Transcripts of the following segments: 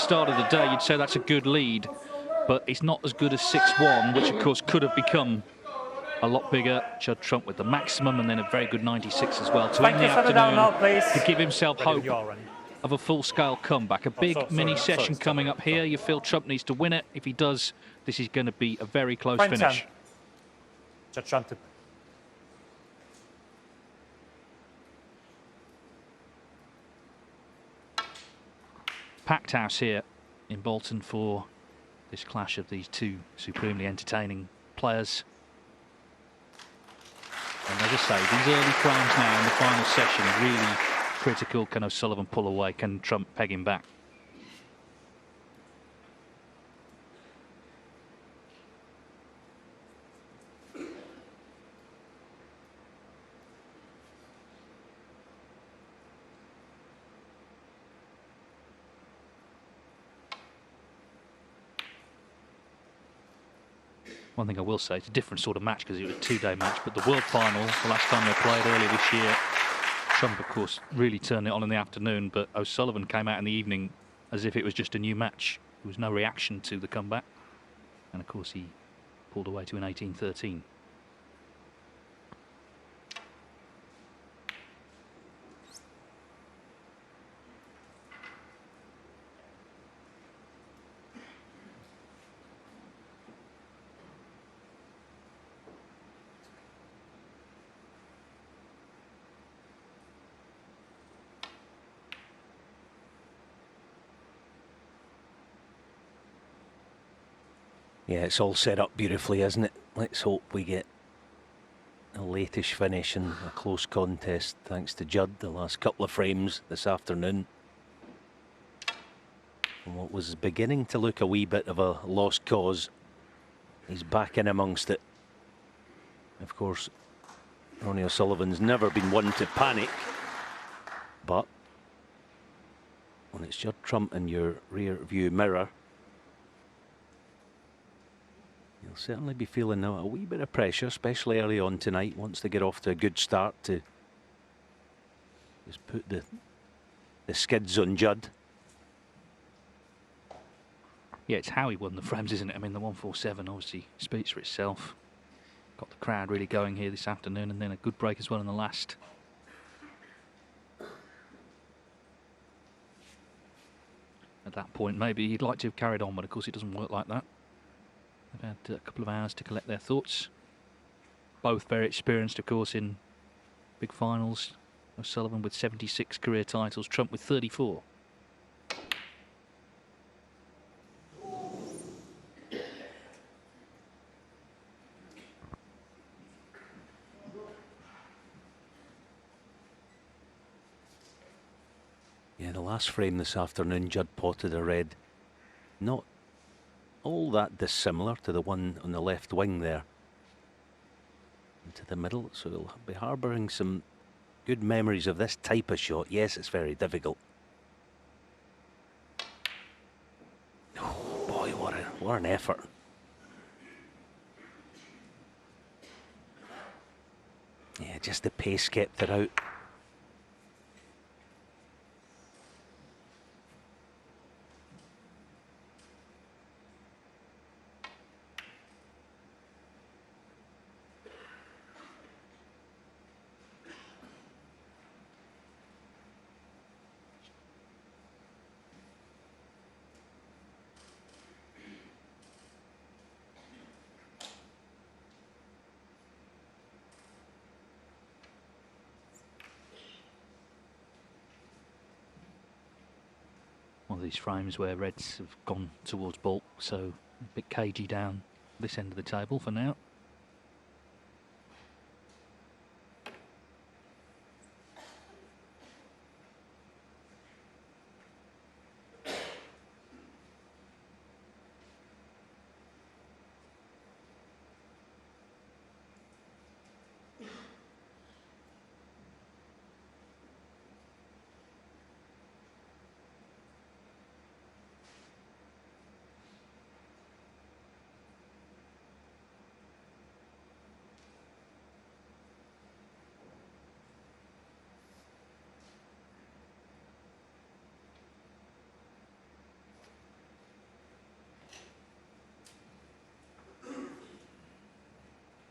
start of the day, you'd say that's a good lead, but it's not as good as 6-1, which of course could have become a lot bigger. Judd Trump with the maximum, and then a very good 96 as well to end the afternoon, to give himself hope of a full-scale comeback. A big mini-session coming up here. You feel Trump needs to win it. If he does, this is going to be a very close finish. Judd Trump. Packed house here in Bolton for this clash of these two supremely entertaining players. And as I say, these early frames now in the final session are really critical. Can O'Sullivan pull away? Can Trump peg him back? One thing I will say, it's a different sort of match because it was a two-day match, but the World Final, the last time they played earlier this year, Trump, of course, really turned it on in the afternoon, but O'Sullivan came out in the evening as if it was just a new match. There was no reaction to the comeback. And, of course, he pulled away to an 18-13. Yeah, it's all set up beautifully, isn't it? Let's hope we get a latish finish and a close contest, thanks to Judd, the last couple of frames this afternoon. And what was beginning to look a wee bit of a lost cause, he's back in amongst it. Of course, Ronnie O'Sullivan's never been one to panic, but when it's Judd Trump in your rear view mirror, you'll certainly be feeling a wee bit of pressure, especially early on tonight. Wants to get off to a good start to just put the skids on Judd. Yeah, it's how he won the frames, isn't it? I mean, the 147 obviously speaks for itself. Got the crowd really going here this afternoon, and then a good break as well in the last. At that point, maybe he'd like to have carried on, but of course it doesn't work like that. They've had a couple of hours to collect their thoughts. Both very experienced, of course, in big finals. O'Sullivan with 76 career titles, Trump with 34. Yeah, the last frame this afternoon, Judd potted a red. Not all that dissimilar to the one on the left wing there. Into the middle, so he'll be harbouring some good memories of this type of shot. Yes, it's very difficult. Oh boy, what an effort. Yeah, just the pace kept it out. One of these frames where reds have gone towards baulk, so a bit cagey down this end of the table for now.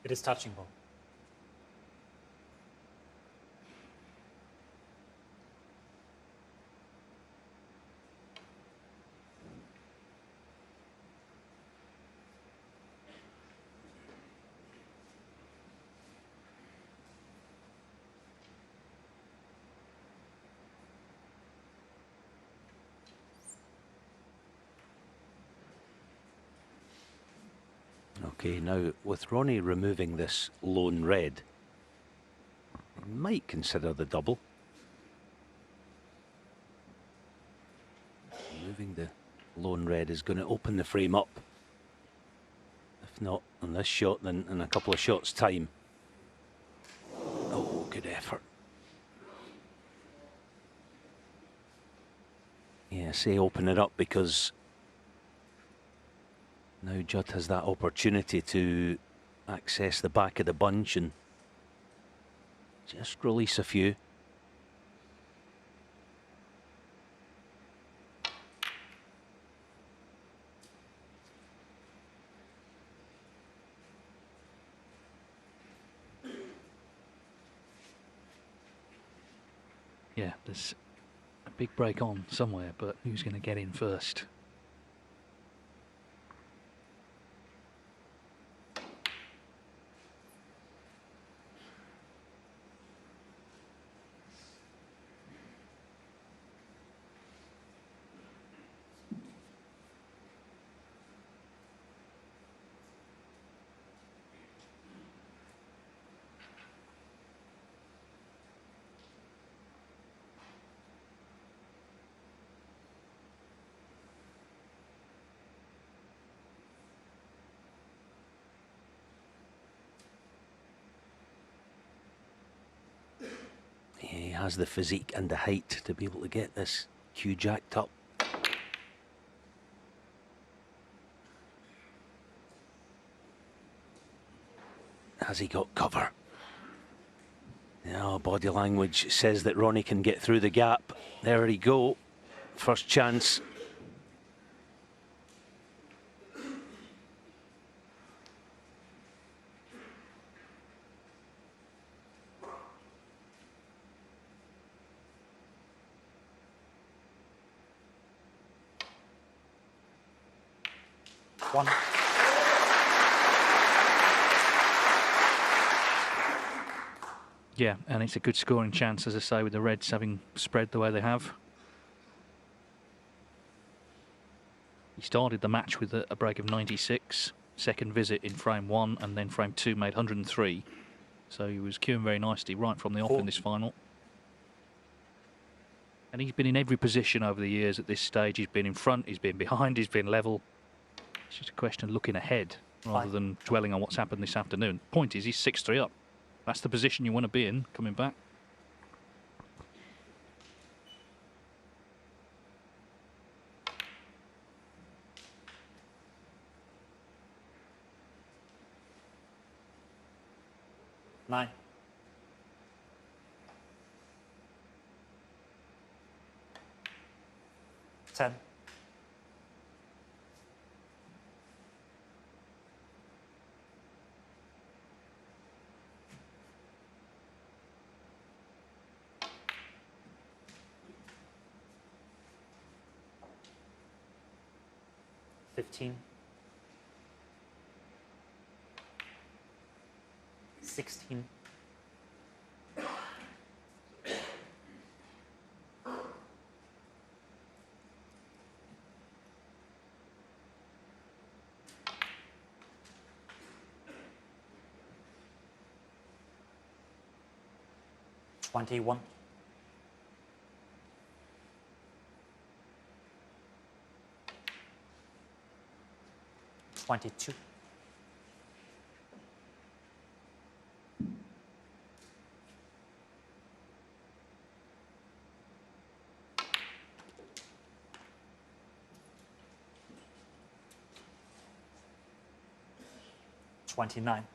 It is touching ball. Okay, now with Ronnie removing this lone red, he might consider the double. Removing the lone red is going to open the frame up. If not on this shot, then in a couple of shots' time. Oh, good effort. Yeah, say open it up, because now Judd has that opportunity to access the back of the bunch and just release a few. Yeah, there's a big break on somewhere, but who's going to get in first? He has the physique and the height to be able to get this cue jacked up. Has he got cover? Yeah, body language says that Ronnie can get through the gap. There he go. First chance. One. Yeah, and it's a good scoring chance, as I say, with the Reds having spread the way they have. He started the match with a break of 96, second visit in frame 1, and then frame 2 made 103. So he was queuing very nicely right from the off in this final. And he's been in every position over the years at this stage. He's been in front, he's been behind, he's been level. It's just a question of looking ahead rather than dwelling on what's happened this afternoon. Point is, he's 6-3 up. That's the position you want to be in coming back. Nine. 10. Fifteen. 16. 21. 22. 29. 30.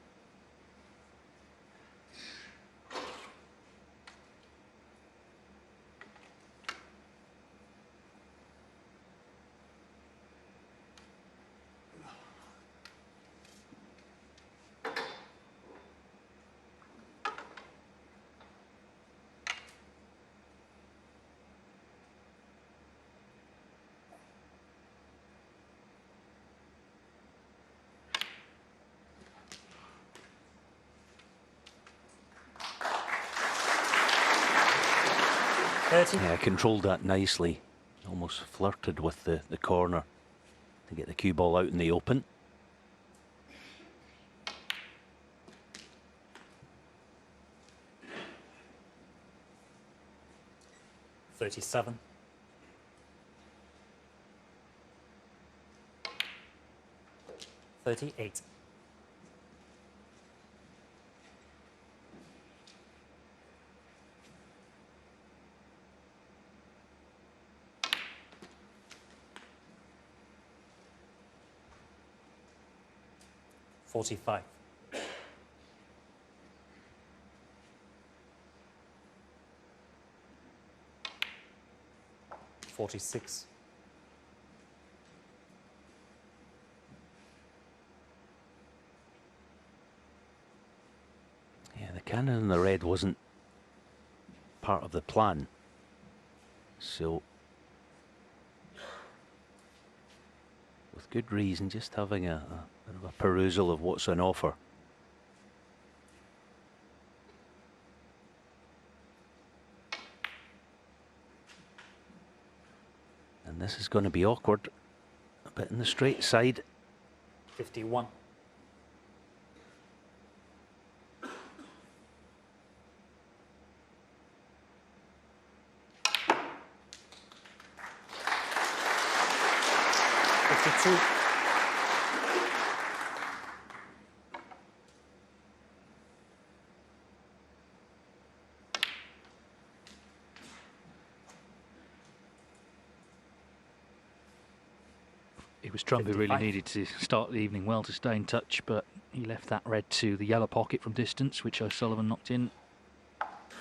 30. Yeah, controlled that nicely. Almost flirted with the corner to get the cue ball out in the open. $37. $38. $45. $46. Yeah, the cannon in the red wasn't part of the plan. So, with good reason, just having a bit of a perusal of what's on offer. And this is going to be awkward. A bit in the straight side. 51. It was Trump who really 55. needed to start the evening well to stay in touch, but he left that red to the yellow pocket from distance, which O'Sullivan knocked in.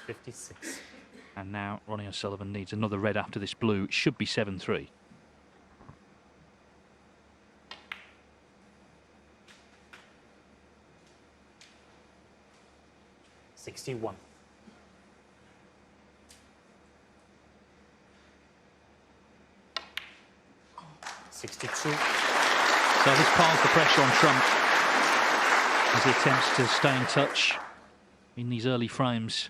56. And now Ronnie O'Sullivan needs another red after this blue. It should be 7-3. $61. $62. So this piles the pressure on Trump as he attempts to stay in touch in these early frames.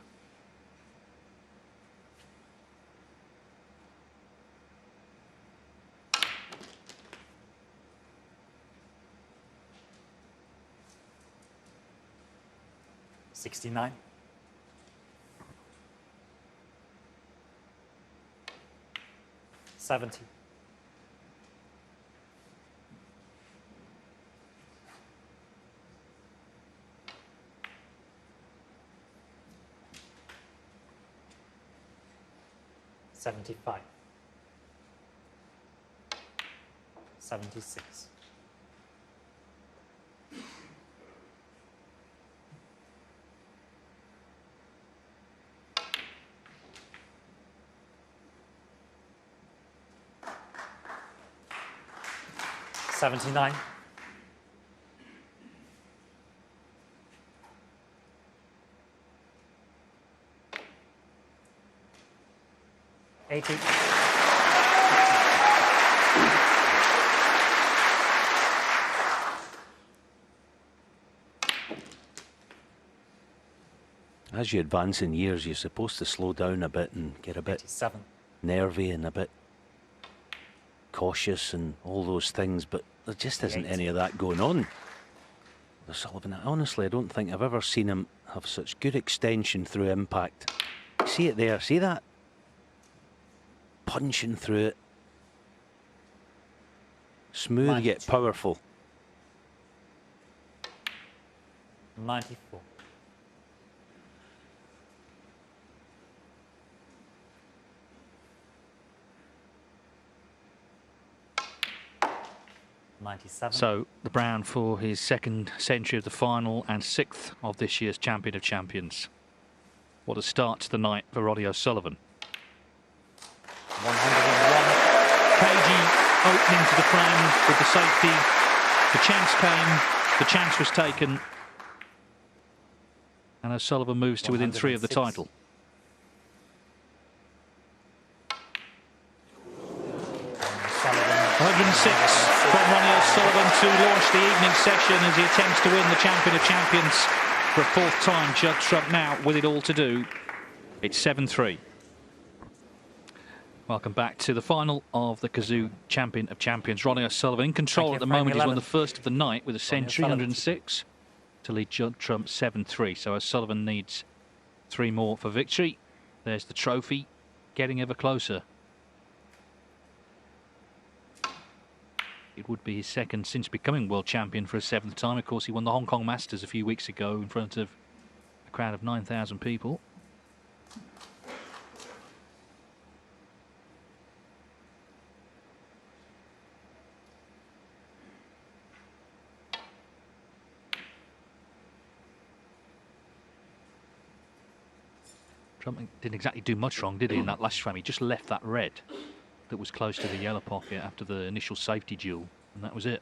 $69. $70. $75. $76. $79. $80. As you advance in years, you're supposed to slow down a bit and get a bit 87. nervy and a bit cautious and all those things, but there just isn't any of that going on. O'Sullivan, honestly, I don't think I've ever seen him have such good extension through impact. See it there, see that? Punching through it. Smooth yet powerful. 94. $97. So the brown for his second century of the final and sixth of this year's Champion of Champions. What a start to the night for Ronnie O'Sullivan. 101. Cagey opening to the frame with the safety. The chance came, the chance was taken, and O'Sullivan moves to within 3 of the 106. title. 106 from Ronnie O'Sullivan to launch the evening session as he attempts to win the Champion of Champions for a 4th time. Judd Trump now with it all to do. It's 7-3. Welcome back to the final of the Kazoo Champion of Champions. Ronnie O'Sullivan in control at the moment. He's won the first of the night with a century, 106, to lead Judd Trump 7-3. So O'Sullivan needs 3 more for victory. There's the trophy, getting ever closer. It would be his second since becoming world champion for a 7th time. Of course, he won the Hong Kong Masters a few weeks ago in front of a crowd of 9,000 people. Trump didn't exactly do much wrong, did he, in that last frame? He just left that red that was close to the yellow pocket after the initial safety duel, and that was it.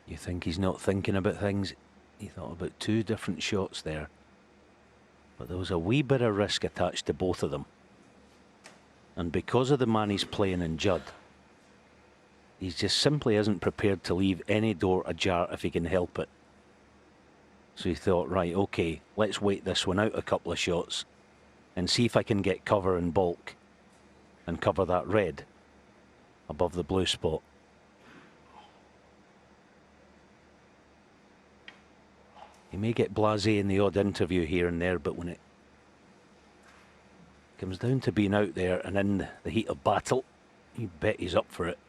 You think he's not thinking about things? He thought about 2 different shots there. But there was a wee bit of risk attached to both of them. And because of the man he's playing in Judd, he just simply isn't prepared to leave any door ajar if he can help it. So he thought, right, okay, let's wait this one out a couple of shots and see if I can get cover in bulk and cover that red above the blue spot. He may get blasé in the odd interview here and there, but when it comes down to being out there and in the heat of battle, you bet he's up for it.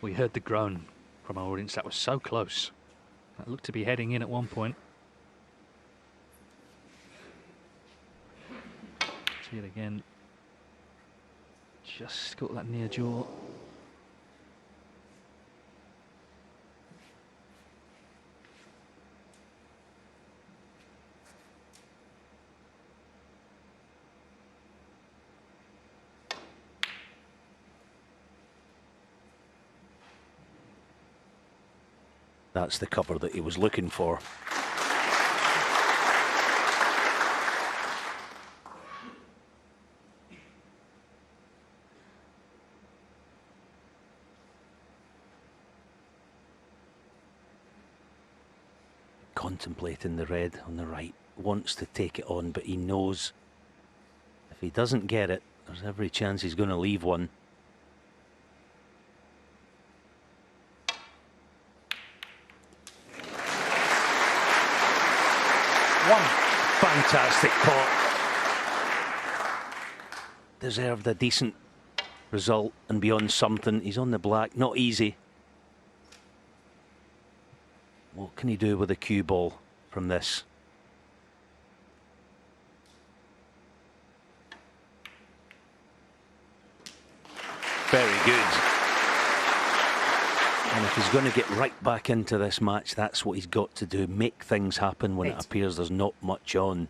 We heard the groan from our audience. That was so close. That looked to be heading in at one point. See it again. Just got that near jaw. That's the cover that he was looking for. Contemplating the red on the right, wants to take it on, but he knows if he doesn't get it, there's every chance he's going to leave one. Fantastic pot. Deserved a decent result and beyond something. He's on the black, not easy. What can he do with a cue ball from this? Very good. And if he's going to get right back into this match, that's what he's got to do. Make things happen when it appears there's not much on.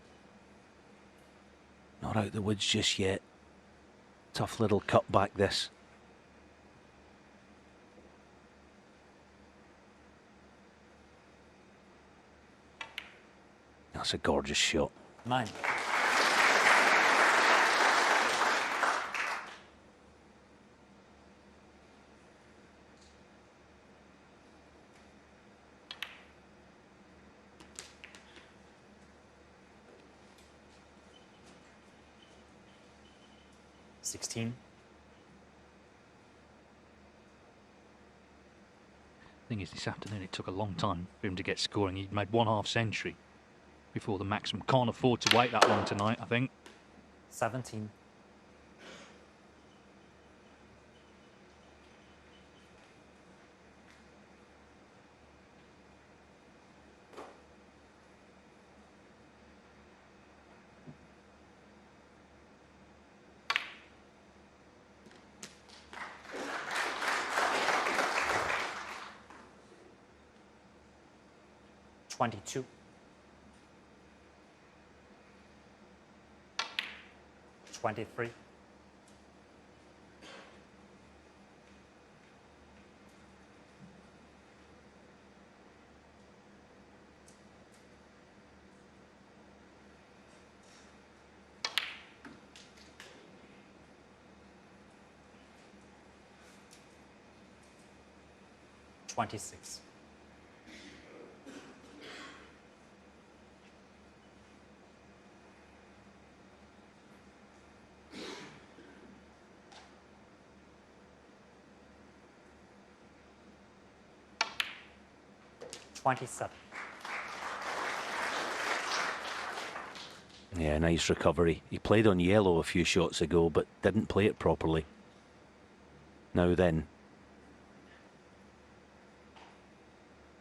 Not out the woods just yet. Tough little cutback this. That's a gorgeous shot. 9. Thing is, this afternoon it took a long time for him to get scoring. He made 1/2 century before the maximum. Can't afford to wait that long tonight, I think. 17. $22. 23. 26. 27. Yeah, nice recovery. He played on yellow a few shots ago, but didn't play it properly. Now then,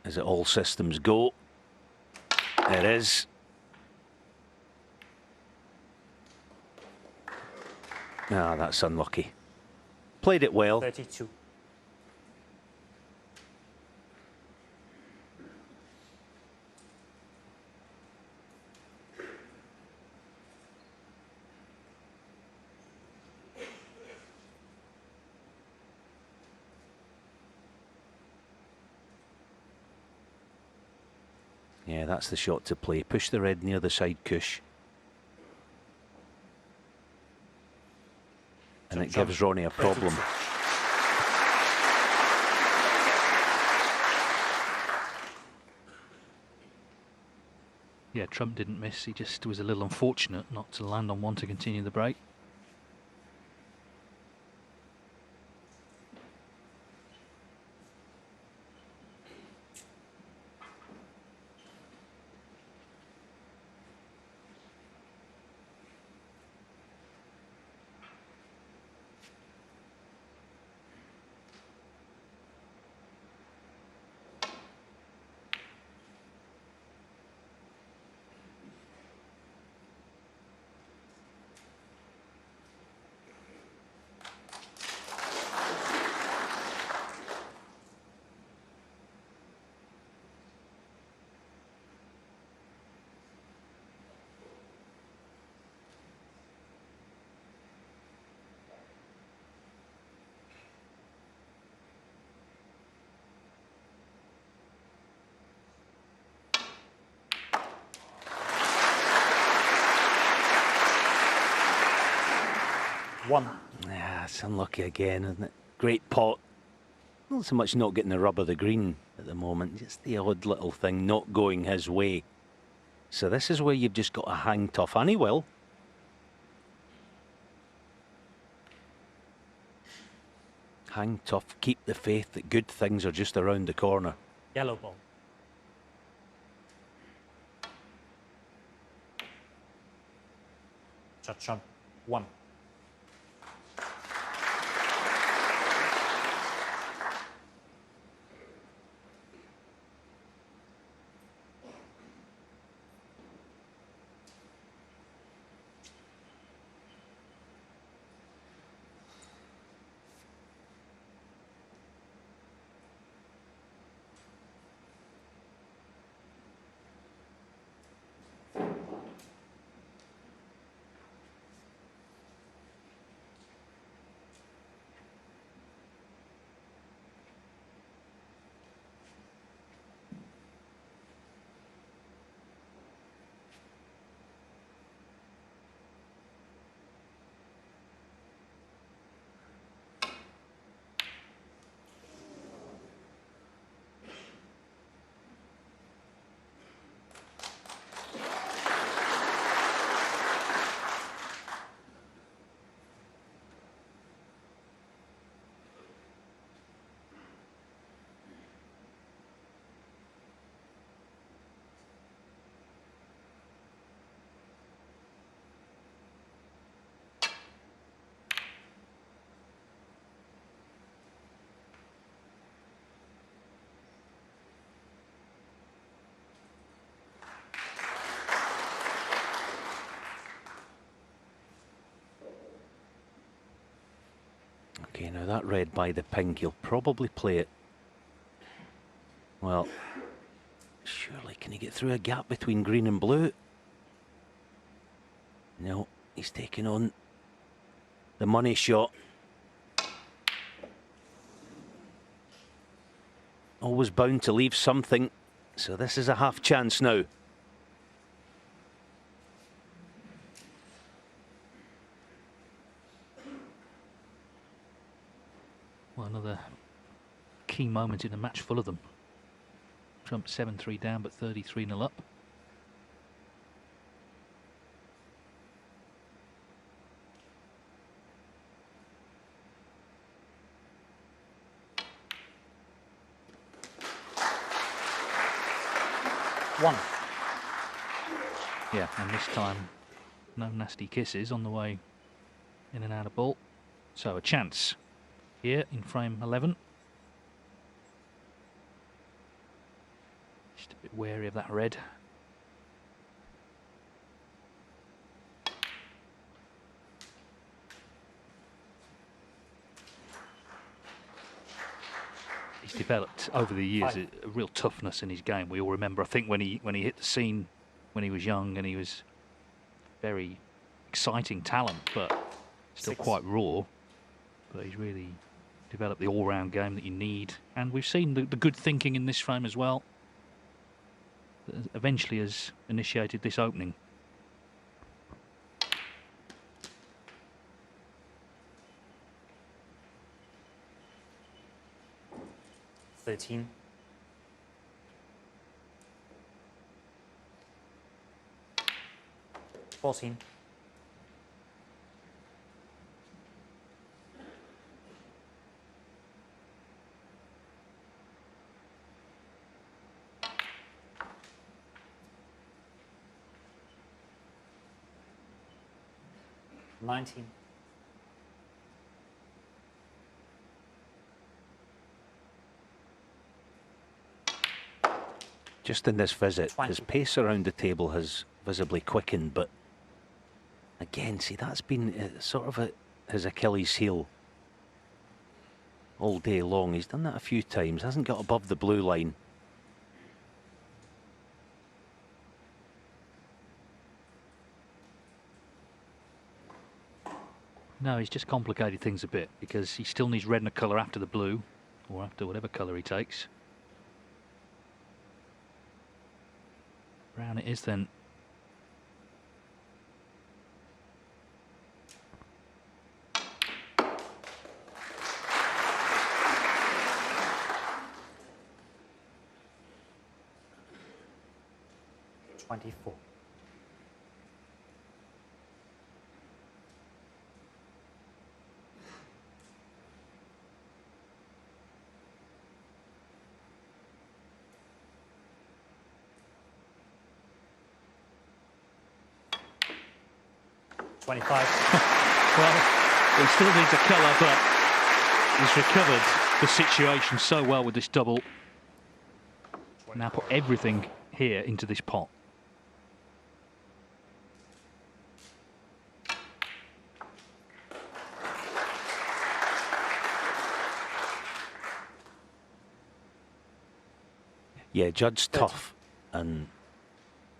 is it all systems go? It is. Ah, that's unlucky. Played it well. 32. Yeah, that's the shot to play. Push the red near the side cush. And it gives Ronnie a problem. Yeah, Trump didn't miss. He just was a little unfortunate not to land on one to continue the break. Yeah, it's unlucky again, isn't it? Great pot. Not so much not getting the rub of the green at the moment, just the odd little thing not going his way. So this is where you've just got to hang tough, and he will. Hang tough, keep the faith that good things are just around the corner. Yellow ball. Judd Trump, 1. Okay, now that red by the pink, he'll probably play it. Well, surely can he get through a gap between green and blue? No, he's taking on the money shot. Always bound to leave something, so this is a half chance now. Well, another key moment in a match full of them. Trump 7-3 down, but 33-0 up. One. Yeah, and this time, no nasty kisses on the way in and out of ball. So a chance here in frame 11. Just a bit wary of that red. He's developed over the years a real toughness in his game. We all remember, I think, when he hit the scene when he was young, and he was very exciting talent, but still quite raw. But he's really developed the all-round game that you need, and we've seen the good thinking in this frame as well. That eventually has initiated this opening. $13. 14. 19. Just in this visit, 20. his pace around the table has visibly quickened, but again, see, that's been sort of his Achilles heel all day long. He's done that a few times, hasn't got above the blue line. No, he's just complicated things a bit, because he still needs red in a colour after the blue, or after whatever colour he takes. Brown it is then. $24. 25. Well, he still needs a colour, but he's recovered the situation so well with this double. Now put everything here into this pot. Yeah, Judd's tough, and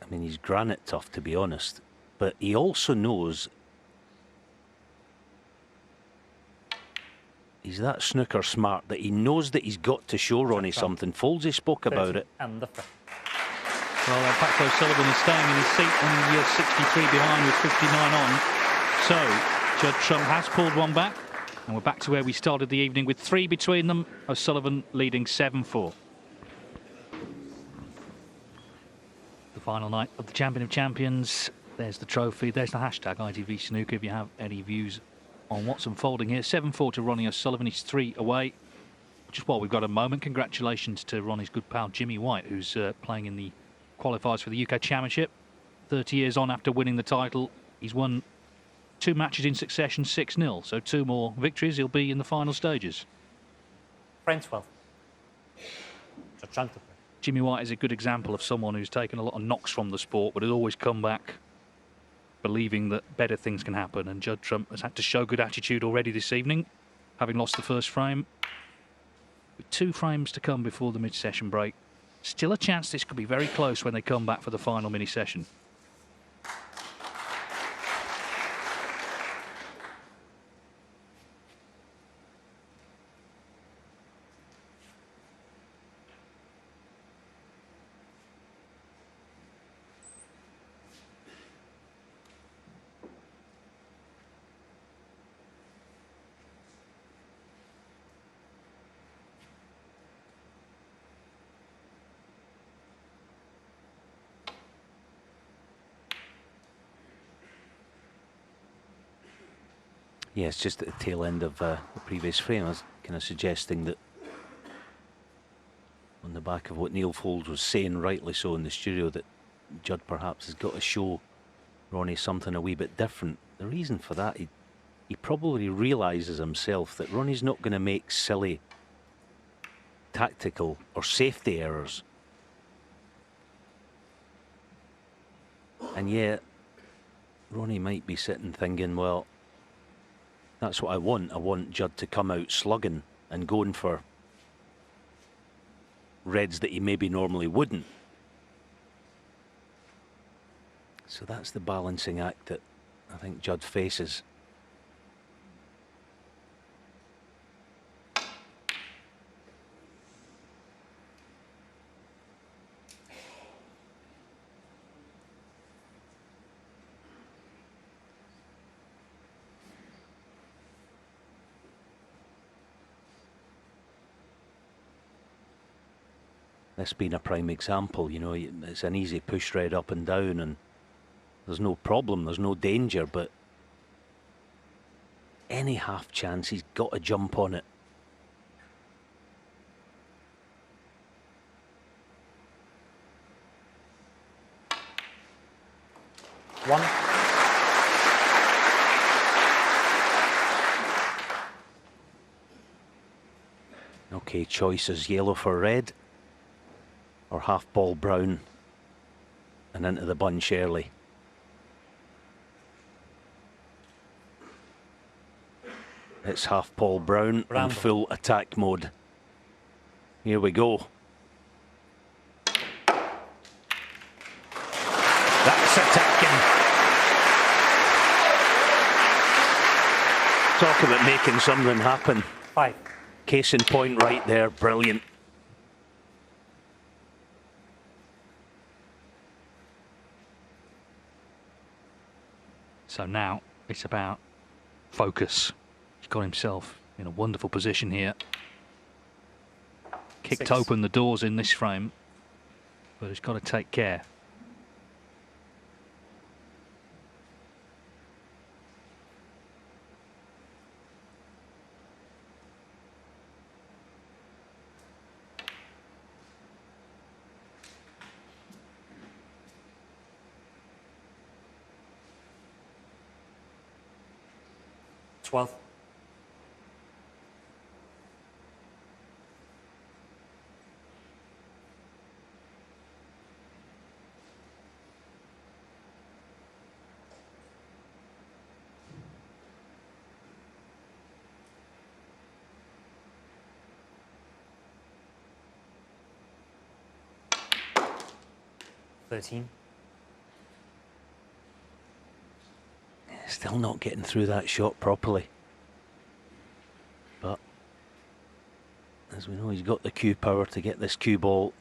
I mean, he's granite tough, to be honest, but he also knows he's that snooker smart that he knows that he's got to show Ronnie something. Folsey spoke about it. And the front. Well, in fact, O'Sullivan is staying in his seat and you're 63 behind with 59 on. So, Judd Trump has pulled one back, and we're back to where we started the evening with 3 between them. O'Sullivan leading 7-4. The final night of the Champion of Champions. There's the trophy. There's the hashtag ITV Snooker if you have any views on what's unfolding here. 7-4 to Ronnie O'Sullivan. He's 3 away. Just while we've got a moment, congratulations to Ronnie's good pal Jimmy White, who's playing in the qualifiers for the UK Championship. 30 years on after winning the title, he's won 2 matches in succession, 6-0. So 2 more victories, he'll be in the final stages. Frame 12. Judd Trump to play. Jimmy White is a good example of someone who's taken a lot of knocks from the sport, but has always come back believing that better things can happen. And Judd Trump has had to show good attitude already this evening. having lost the first frame. With 2 frames to come before the mid-session break. Still a chance this could be very close when they come back for the final mini-session. Yeah, it's just at the tail end of the previous frame. I was kind of suggesting that on the back of what Neil Foulds was saying, rightly so, in the studio, that Judd perhaps has got to show Ronnie something a wee bit different. The reason for that, he probably realises himself that Ronnie's not going to make silly tactical or safety errors. And yet, Ronnie might be sitting thinking, well, that's what I want. I want Judd to come out slugging and going for reds that he maybe normally wouldn't. So that's the balancing act that I think Judd faces. This being a prime example, you know, it's an easy push red up and down and there's no problem, there's no danger, but any half chance, he's got to jump on it. One. Okay, choices, yellow for red or half ball brown and into the bunch early. It's half ball brown in full attack mode. Here we go. That's attacking. Talk about making something happen. 5. Case in point right there, brilliant. So now it's about focus. He's got himself in a wonderful position here. Kicked 6. open the doors in this frame, but he's got to take care. Twelve. Still not getting through that shot properly. But as we know, he's got the cue power to get this cue ball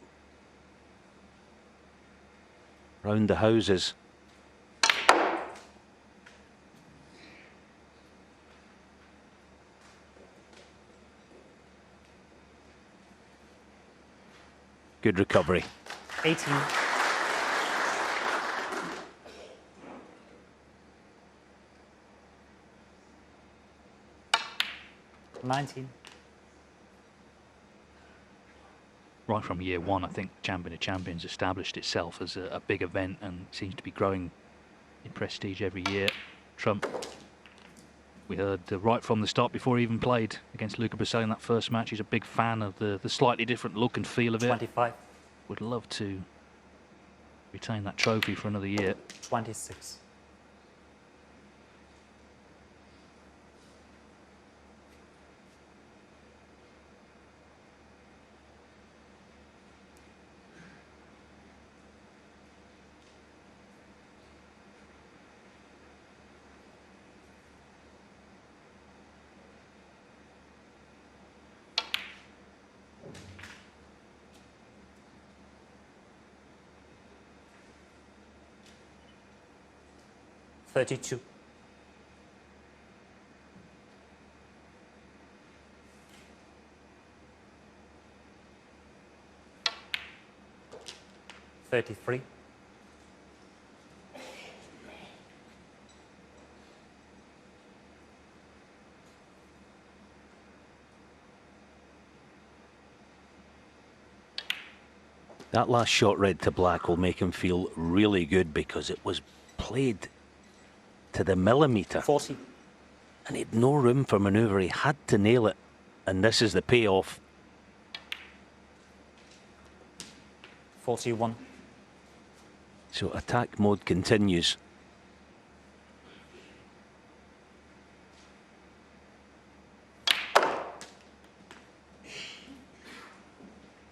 round the houses. Good recovery. 18. 19. Right from year one, I think Champion of Champions established itself as a big event and seems to be growing in prestige every year. Trump, we heard right from the start, before he even played against Luca Brisselli in that first match, he's a big fan of the slightly different look and feel of it. 25. Would love to retain that trophy for another year. 26. 32. $33. That last shot red to black will make him feel really good because it was played to the millimetre. 40. And he had no room for manoeuvre. He had to nail it. And this is the payoff. 41. So attack mode continues.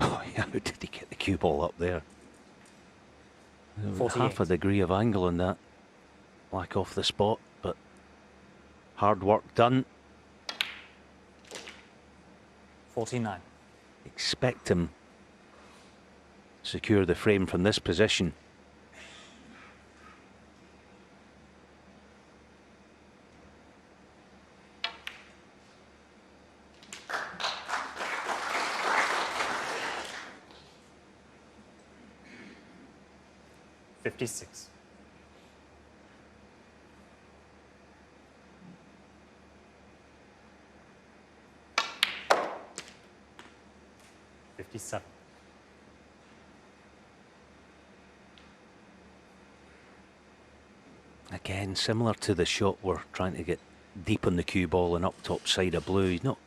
Oh, yeah, how did he get the cue ball up there? There was 48. half a degree of angle on that. Black off the spot, but hard work done. 49. Expect him to secure the frame from this position. $56. $57. Again, similar to the shot we're trying to get deep on the cue ball and up top side of blue. He's not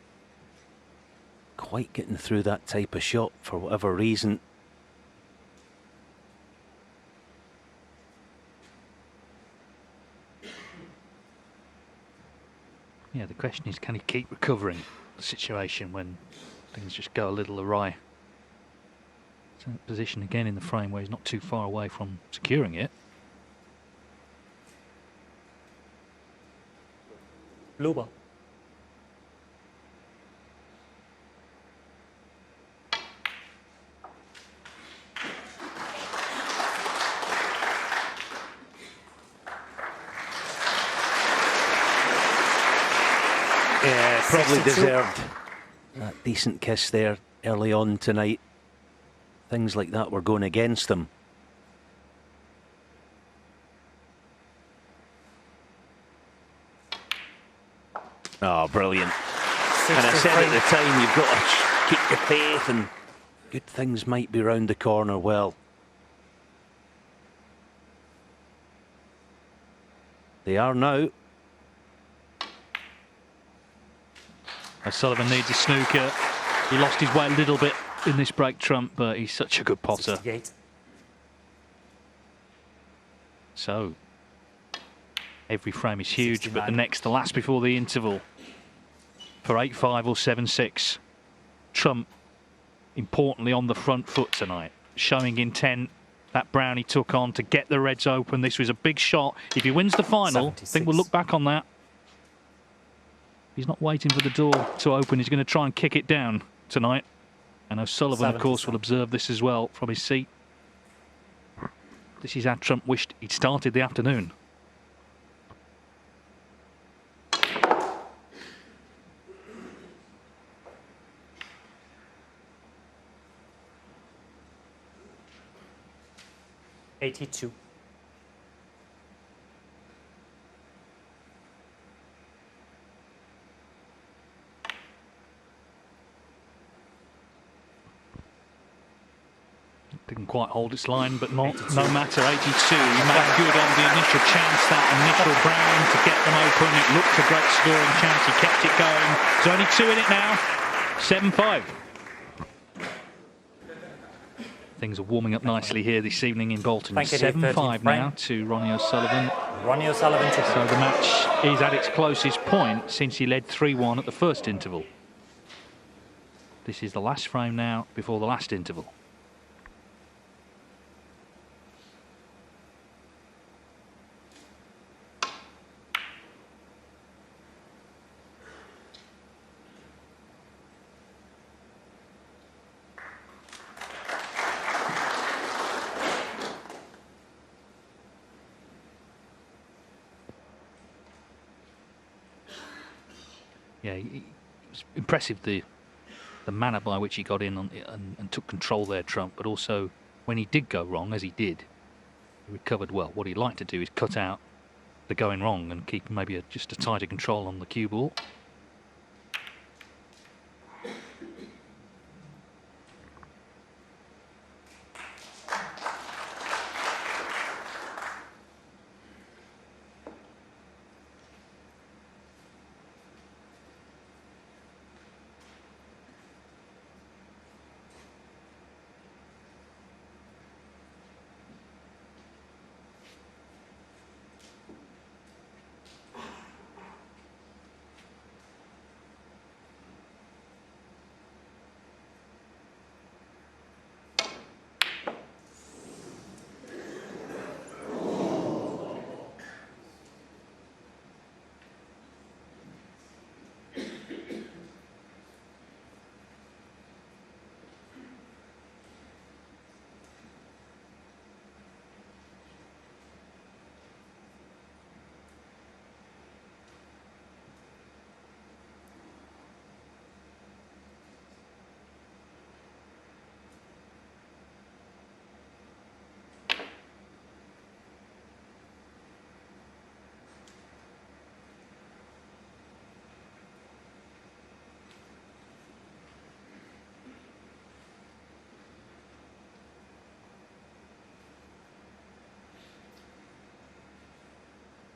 quite getting through that type of shot for whatever reason. Yeah, the question is, can he keep recovering the situation when things just go a little awry? So position again in the frame where he's not too far away from securing it. Blue ball. Yeah, probably 62. deserved that decent kiss there early on tonight. Things like that were going against him. Oh, brilliant. 63. And I said at the time, you've got to keep your faith and good things might be round the corner. Well, they are now. O'Sullivan needs a snooker. He lost his way a little bit in this break, Trump, but he's such a good potter. 68. So, every frame is huge, 69. but the next to last before the interval for 8-5 or 7-6. Trump, importantly, on the front foot tonight, showing intent. That brown he took on to get the reds open. This was a big shot. If he wins the final, 76. I think we'll look back on that. He's not waiting for the door to open. He's going to try and kick it down tonight. And O'Sullivan, of course, will observe this as well from his seat. This is how Trump wished he'd started the afternoon. $82. Didn't quite hold its line, but no matter. 82. He made good on the initial chance, that initial brown to get them open. It looked a great scoring chance. He kept it going. There's only two in it now. 7-5. Things are warming up nicely here this evening in Bolton. 7-5 now to Ronnie O'Sullivan. Ronnie O'Sullivan. So the match is at its closest point since he led 3-1 at the first interval. This is the last frame now before the last interval. Yeah, it was impressive the manner by which he got in and took control there, Trump. But also, when he did go wrong, as he did, he recovered well. What he'd like to do is cut out the going wrong and keep maybe just a tighter control on the cue ball.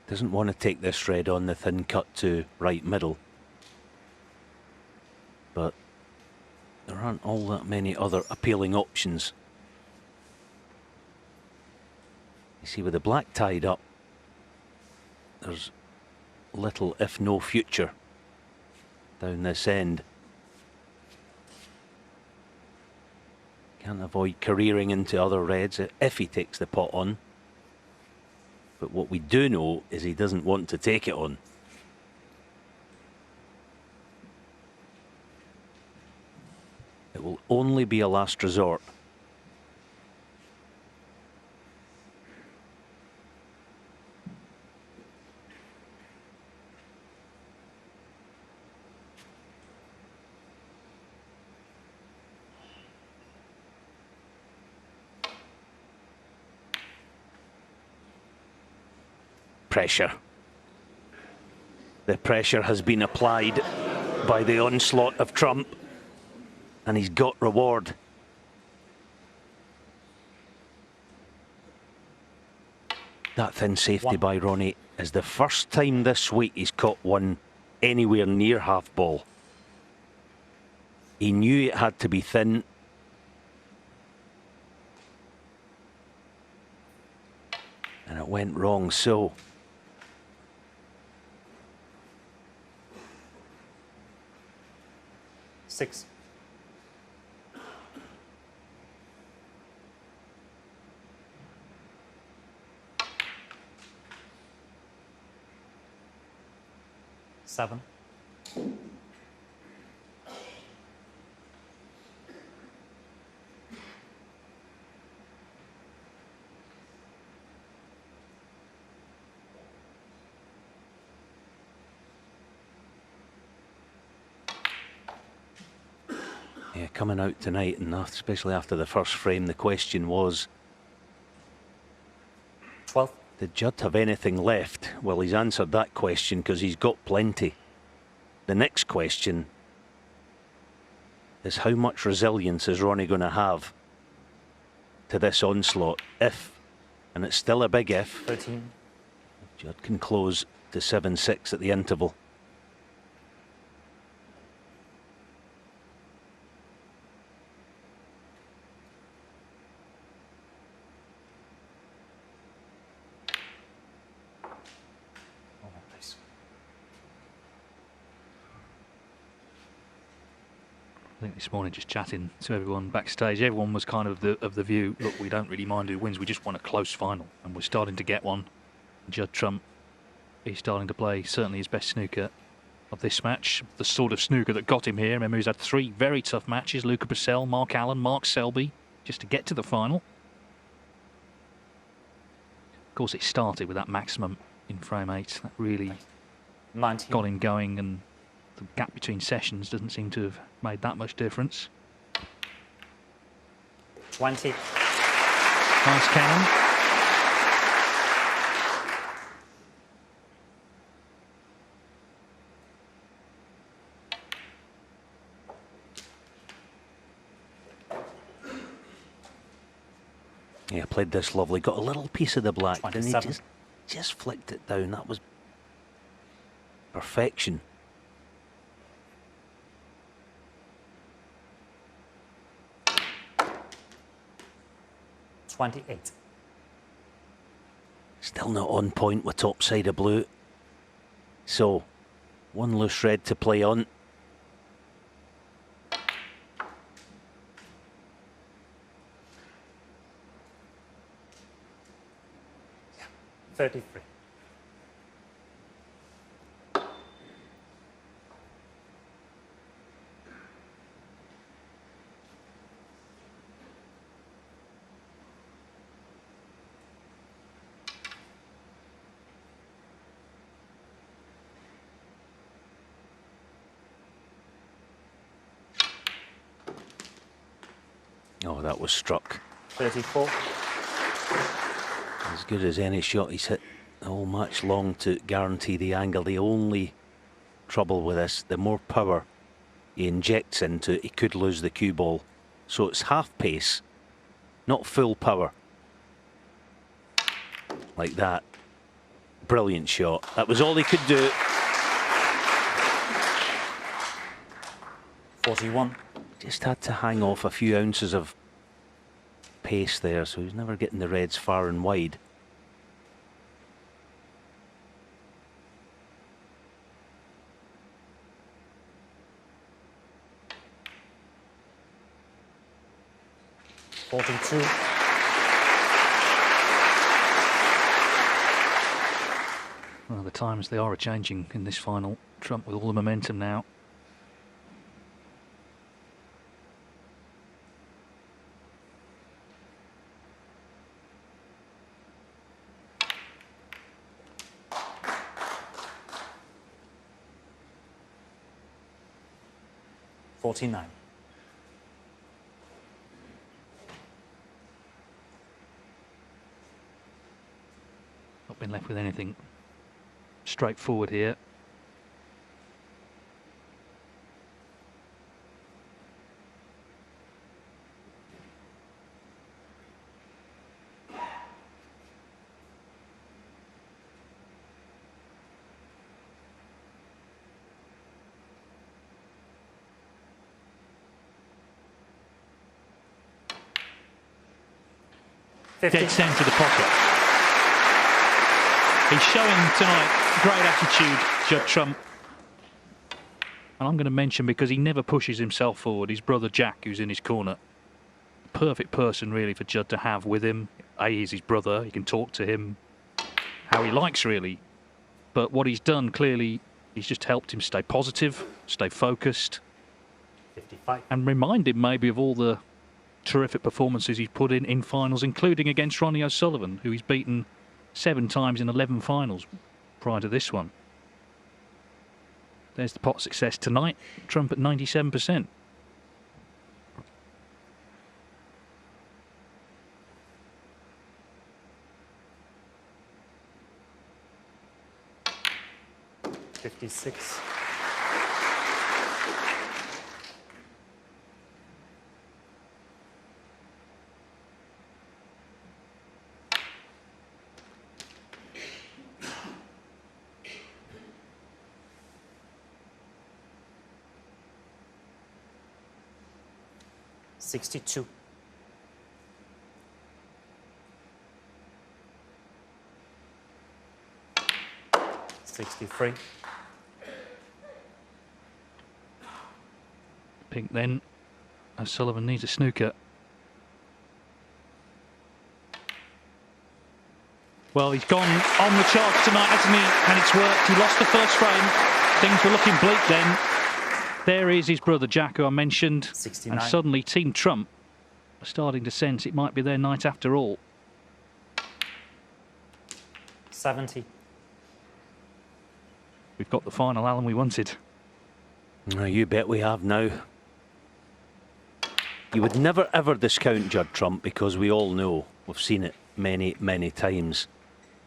Doesn't want to take this red on the thin cut to right middle. But there aren't all that many other appealing options. You see, with the black tied up, there's little if no future down this end. Can't avoid careering into other reds if he takes the pot on. But what we do know is he doesn't want to take it on. It will only be a last resort. Pressure. The pressure has been applied by the onslaught of Trump, and he's got reward. That thin safety by Ronnie is the first time this week he's caught one anywhere near half ball. He knew it had to be thin. And it went wrong, so. Six. Seven. Yeah, coming out tonight, and especially after the first frame, the question was, 12. did Judd have anything left? Well, he's answered that question because he's got plenty. The next question is, how much resilience is Ronnie going to have to this onslaught? If, and it's still a big if, 13. Judd can close to 7-6 at the interval. I think this morning, just chatting to everyone backstage, everyone was kind of the view, look, we don't really mind who wins, we just want a close final, and we're starting to get one. Judd Trump, he's starting to play certainly his best snooker of this match, the sort of snooker that got him here. Remember, he's had 3 very tough matches: Luca Purcell, Mark Allen, Mark Selby, just to get to the final. Of course, it started with that maximum in frame 8 that really 19. got him going, and The gap between sessions doesn't seem to have made that much difference. 20. Nice cannon. Yeah, played this lovely. Got a little piece of the black. Then he 27. just flicked it down. That was perfection. $28. Still not on point with top side of blue. So, one loose red to play on. $33. Oh, that was struck. 34. As good as any shot he's hit all match long to guarantee the angle. The only trouble with this, the more power he injects into it, he could lose the cue ball. So it's half pace, not full power. Like that. Brilliant shot. That was all he could do. 41. Just had to hang off a few ounces of pace there, so he's never getting the reds far and wide. Well, the times they are changing in this final. Trump with all the momentum now. $49. Not been left with anything straightforward here. Dead centre of the pocket. He's showing tonight great attitude, Judd Trump. And I'm going to mention, because he never pushes himself forward, his brother Jack, who's in his corner. Perfect person really for Judd to have with him. He's his brother, he can talk to him how he likes really. But what he's done, clearly, he's just helped him stay positive, stay focused. 55. And remind him maybe of all the terrific performances he's put in finals, including against Ronnie O'Sullivan, who he's beaten 7 times in 11 finals prior to this one. There's the pot success tonight. Trump at 97%. $56. $62. $63. Pink then. O'Sullivan needs a snooker. Well, he's gone on the charge tonight, hasn't he? And it's worked. He lost the first frame. Things were looking bleak then. There is his brother Jack, who I mentioned. 69. And suddenly Team Trump are starting to sense it might be their night after all. 70. We've got the final Alan we wanted. You bet we have now. You would never ever discount Judd Trump because we all know, we've seen it many, many times.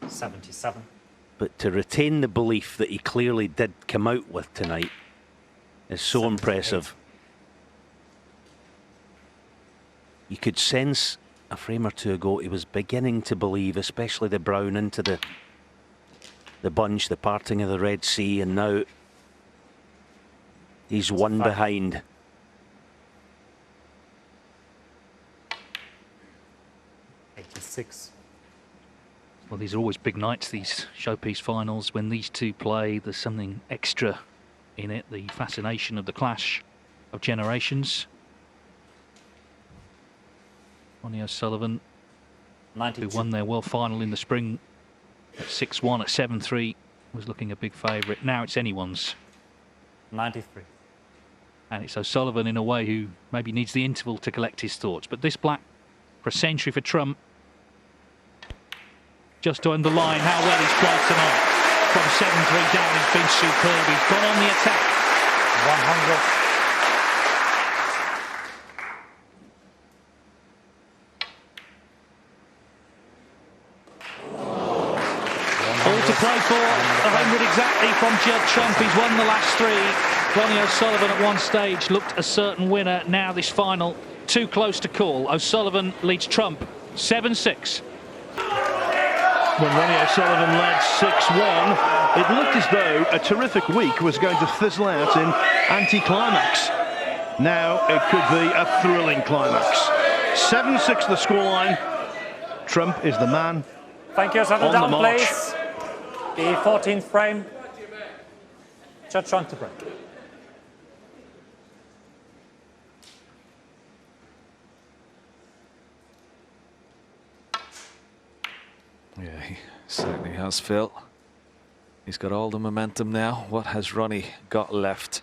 77. But to retain the belief that he clearly did come out with tonight is so 78. impressive. You could sense a frame or two ago he was beginning to believe, especially the brown into the bunch, the parting of the Red Sea, and now he's one behind. Well, these are always big nights, these showpiece finals. When these two play, there's something extra in it, the fascination of the clash of generations. Ronnie O'Sullivan, 92. who won their world final in the spring at 6-1, at 7-3, was looking a big favourite. Now it's anyone's. 93. And it's O'Sullivan, in a way, who maybe needs the interval to collect his thoughts. But this black for a century for Trump, just to underline how well he's played tonight. From 7-3 down, he's been superb. He's gone on the attack. 100. All to play for, 100 exactly from Judd Trump. He's won the last three. Ronnie O'Sullivan at one stage looked a certain winner. Now this final, too close to call. O'Sullivan leads Trump 7-6. When Ronnie O'Sullivan led 6-1, it looked as though a terrific week was going to fizzle out in anti-climax. Now it could be a thrilling climax. 7-6 the scoreline. Trump is the man. Thank you. Settle On down, the march. please. The 14th frame. Judd Trump to break. Yeah, he certainly has, Phil. He's got all the momentum now. What has Ronnie got left?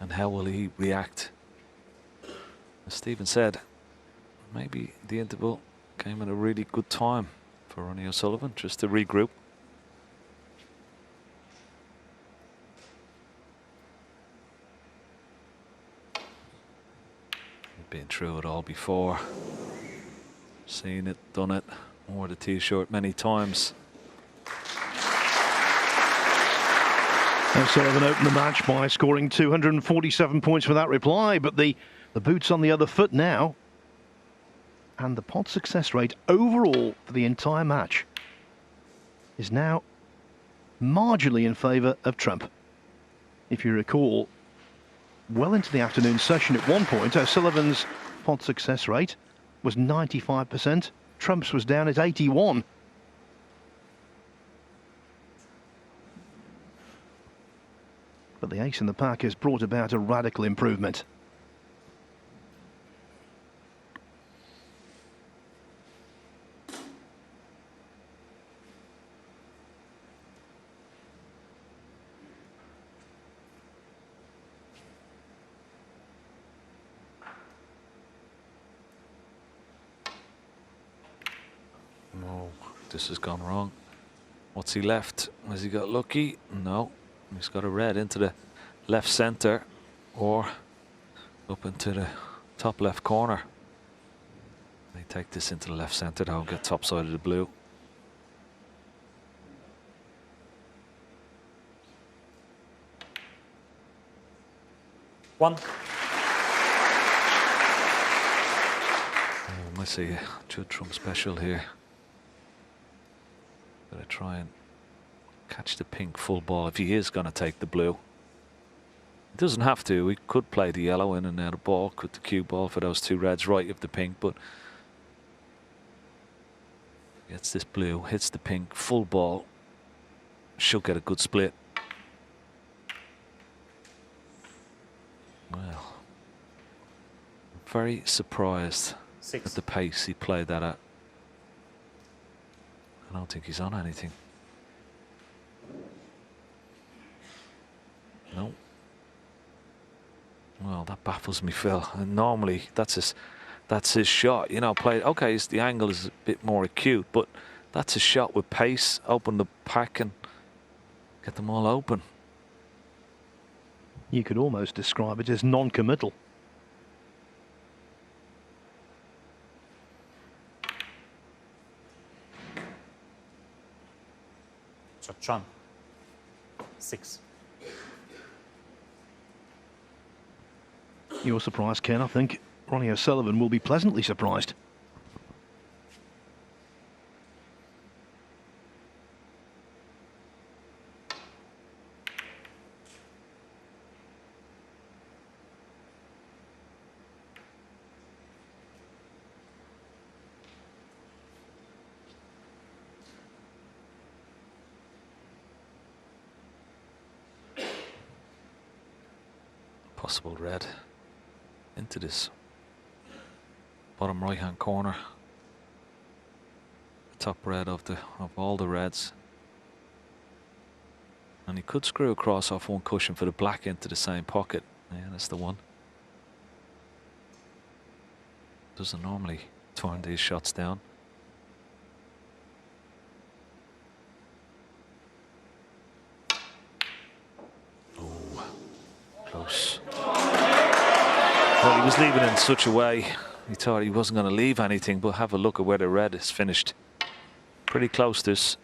And how will he react? As Stephen said, maybe the interval came at a really good time for Ronnie O'Sullivan, just to regroup. Been through it all before. Seen it, done it, wore the t-shirt many times. O'Sullivan opened the match by scoring 247 points for that reply, but the boot's on the other foot now. And the pot success rate overall for the entire match is now marginally in favour of Trump. If you recall, well into the afternoon session at one point, O'Sullivan's pot success rate was 95%. Trump's was down at 81%. But the ace in the pack has brought about a radical improvement. Oh, this has gone wrong. What's he left? Has he got lucky? No. He's got a red into the left centre or up into the top left corner. They take this into the left centre now and get top side of the blue. One. I see a Judd Trump special here. Gonna try and catch the pink full ball if he is going to take the blue. He doesn't have to. He could play the yellow in and out of ball, could the cue ball for those two reds right of the pink, but gets this blue, hits the pink full ball, should get a good split. Well, very surprised at the pace he played that at. I don't think he's on anything. No. Well, that baffles me, Phil. And normally that's his shot. You know, play. Okay, the angle is a bit more acute, but that's a shot with pace. Open the pack and Get them all open. You could almost describe it as non-committal. Judd Trump. 6. You're surprised, Ken. I think Ronnie O'Sullivan will be pleasantly surprised. Possible red into this bottom right hand corner. The top red of all the reds. And he could screw across off one cushion for the black into the same pocket. Yeah, that's the one. Doesn't normally turn these shots down. Oh, close. Well, he was leaving in such a way, he thought he wasn't going to leave anything, but have a look at where the red is finished. Pretty close this.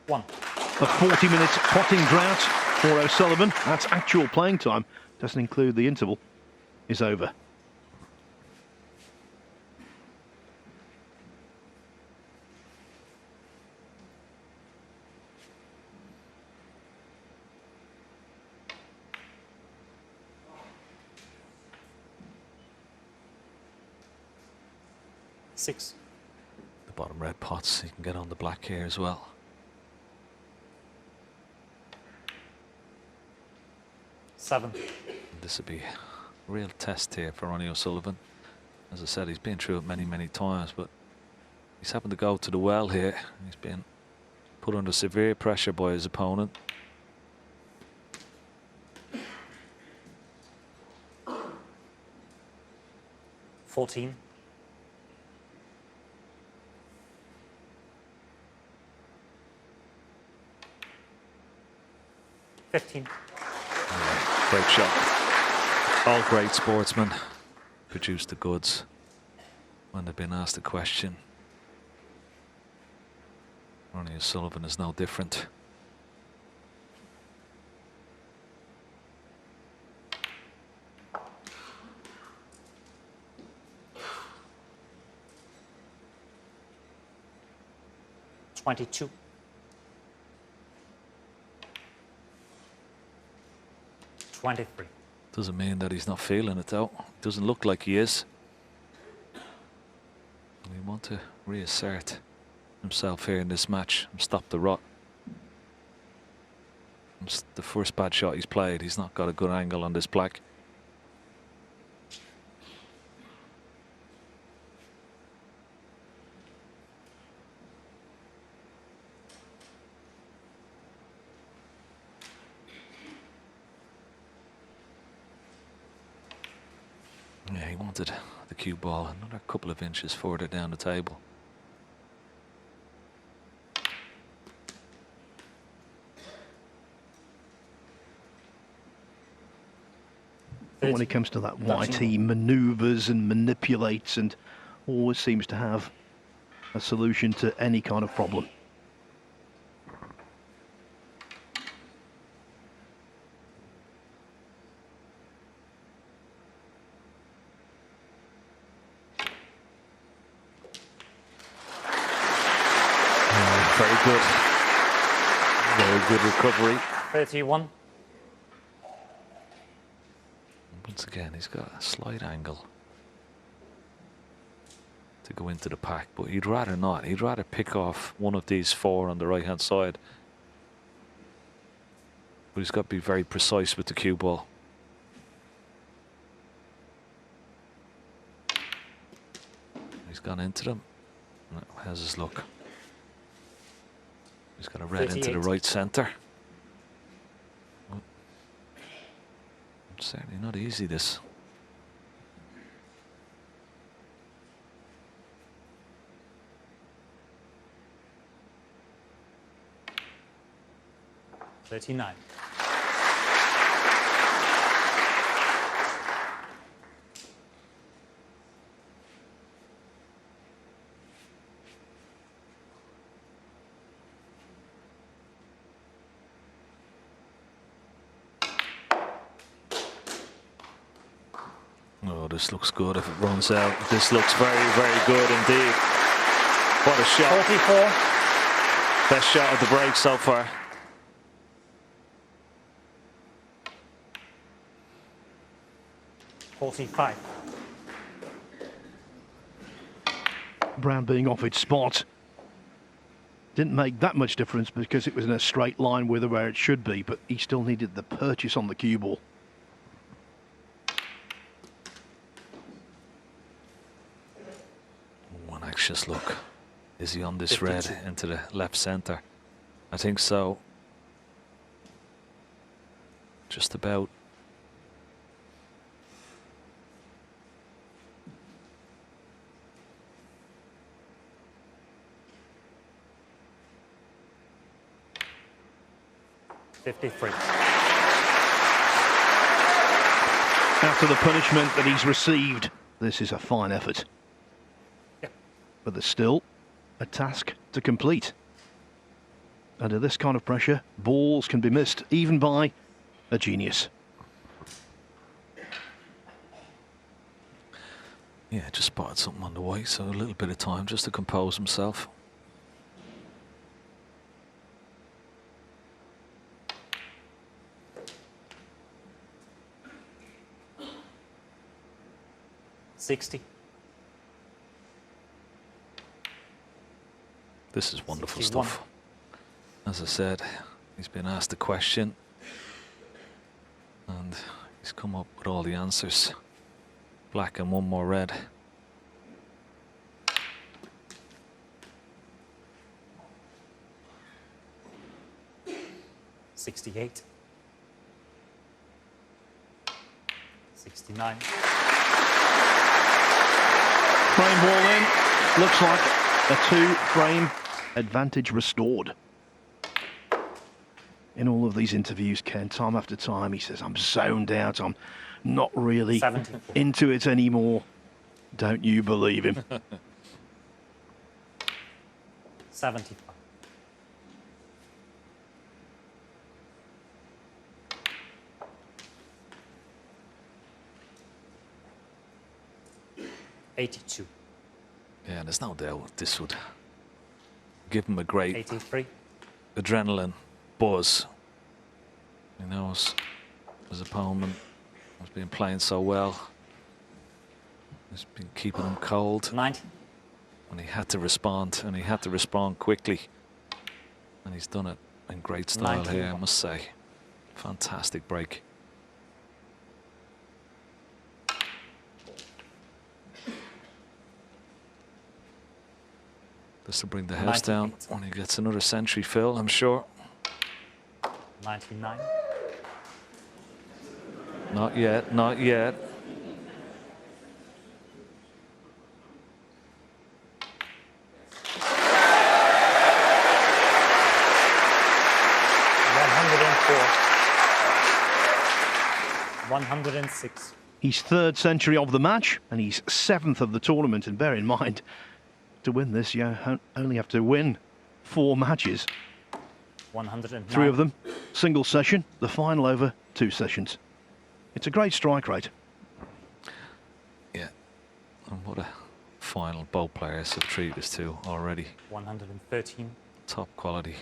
One. A 40-minute potting drought for O'Sullivan. That's actual playing time. Doesn't include the interval. Is over. Six. The bottom red pots, you can get on the black here as well. Seven. This would be a real test here for Ronnie O'Sullivan. As I said, he's been through it many, many times, but he's happened to go to the well here. He's been put under severe pressure by his opponent. $14. 15. Great shot. All great sportsmen produce the goods when they've been asked a question. Ronnie O'Sullivan is no different. $22. 23. Doesn't mean that he's not feeling it though. Doesn't look like he is. We want to reassert himself here in this match and stop the rot. It's the first bad shot he's played. He's not got a good angle on this black. Yeah, he wanted the cue ball another couple of inches further down the table. When it comes to that white, he manoeuvres and manipulates and always seems to have a solution to any kind of problem. Very good. Very good recovery. 31. Once again, he's got a slight angle to go into the pack, but he'd rather not. He'd rather pick off one of these four on the right-hand side. But he's got to be very precise with the cue ball. He's gone into them. How's his look? He's got a red 38. into the right centre. Certainly not easy, this. 39. Oh, this looks good if it runs out. This looks very, very good indeed. What a shot. 44. Best shot of the break so far. $45. Brown being off its spot didn't make that much difference because it was in a straight line with where it should be, but he still needed the purchase on the cue ball. One anxious look. Is he on this 52. red into the left center? I think so. Just about. $53. After the punishment that he's received, this is a fine effort. Yeah. But there's still a task to complete. Under this kind of pressure, balls can be missed even by a genius. Yeah, just spotted something on the way, so a little bit of time just to compose himself. $60. This is wonderful 61. stuff. As I said, he's been asked a question and he's come up with all the answers. Black and one more red. $68. 69. Frame ball in. Looks like a 2-frame advantage restored. In all of these interviews, Ken, time after time, he says, I'm zoned out. I'm not really 74. into it anymore. Don't you believe him? 75. $82. Yeah, there's no doubt this would give him a great 83. adrenaline buzz. He knows his opponent has been playing so well. He's been keeping him cold. 90. And he had to respond, and he had to respond quickly. And he's done it in great style 91. here, I must say. Fantastic break. This will bring the house down 98. when he gets another century, Phil, I'm sure. 99. Not yet, not yet. $106. He's third century of the match, and he's 7th of the tournament. And bear in mind, to win this, you only have to win 4 matches. 109. 3 of them, single session, the final over 2 sessions. It's a great strike rate. Yeah. And what a final both players have treated us to already. 113. Top quality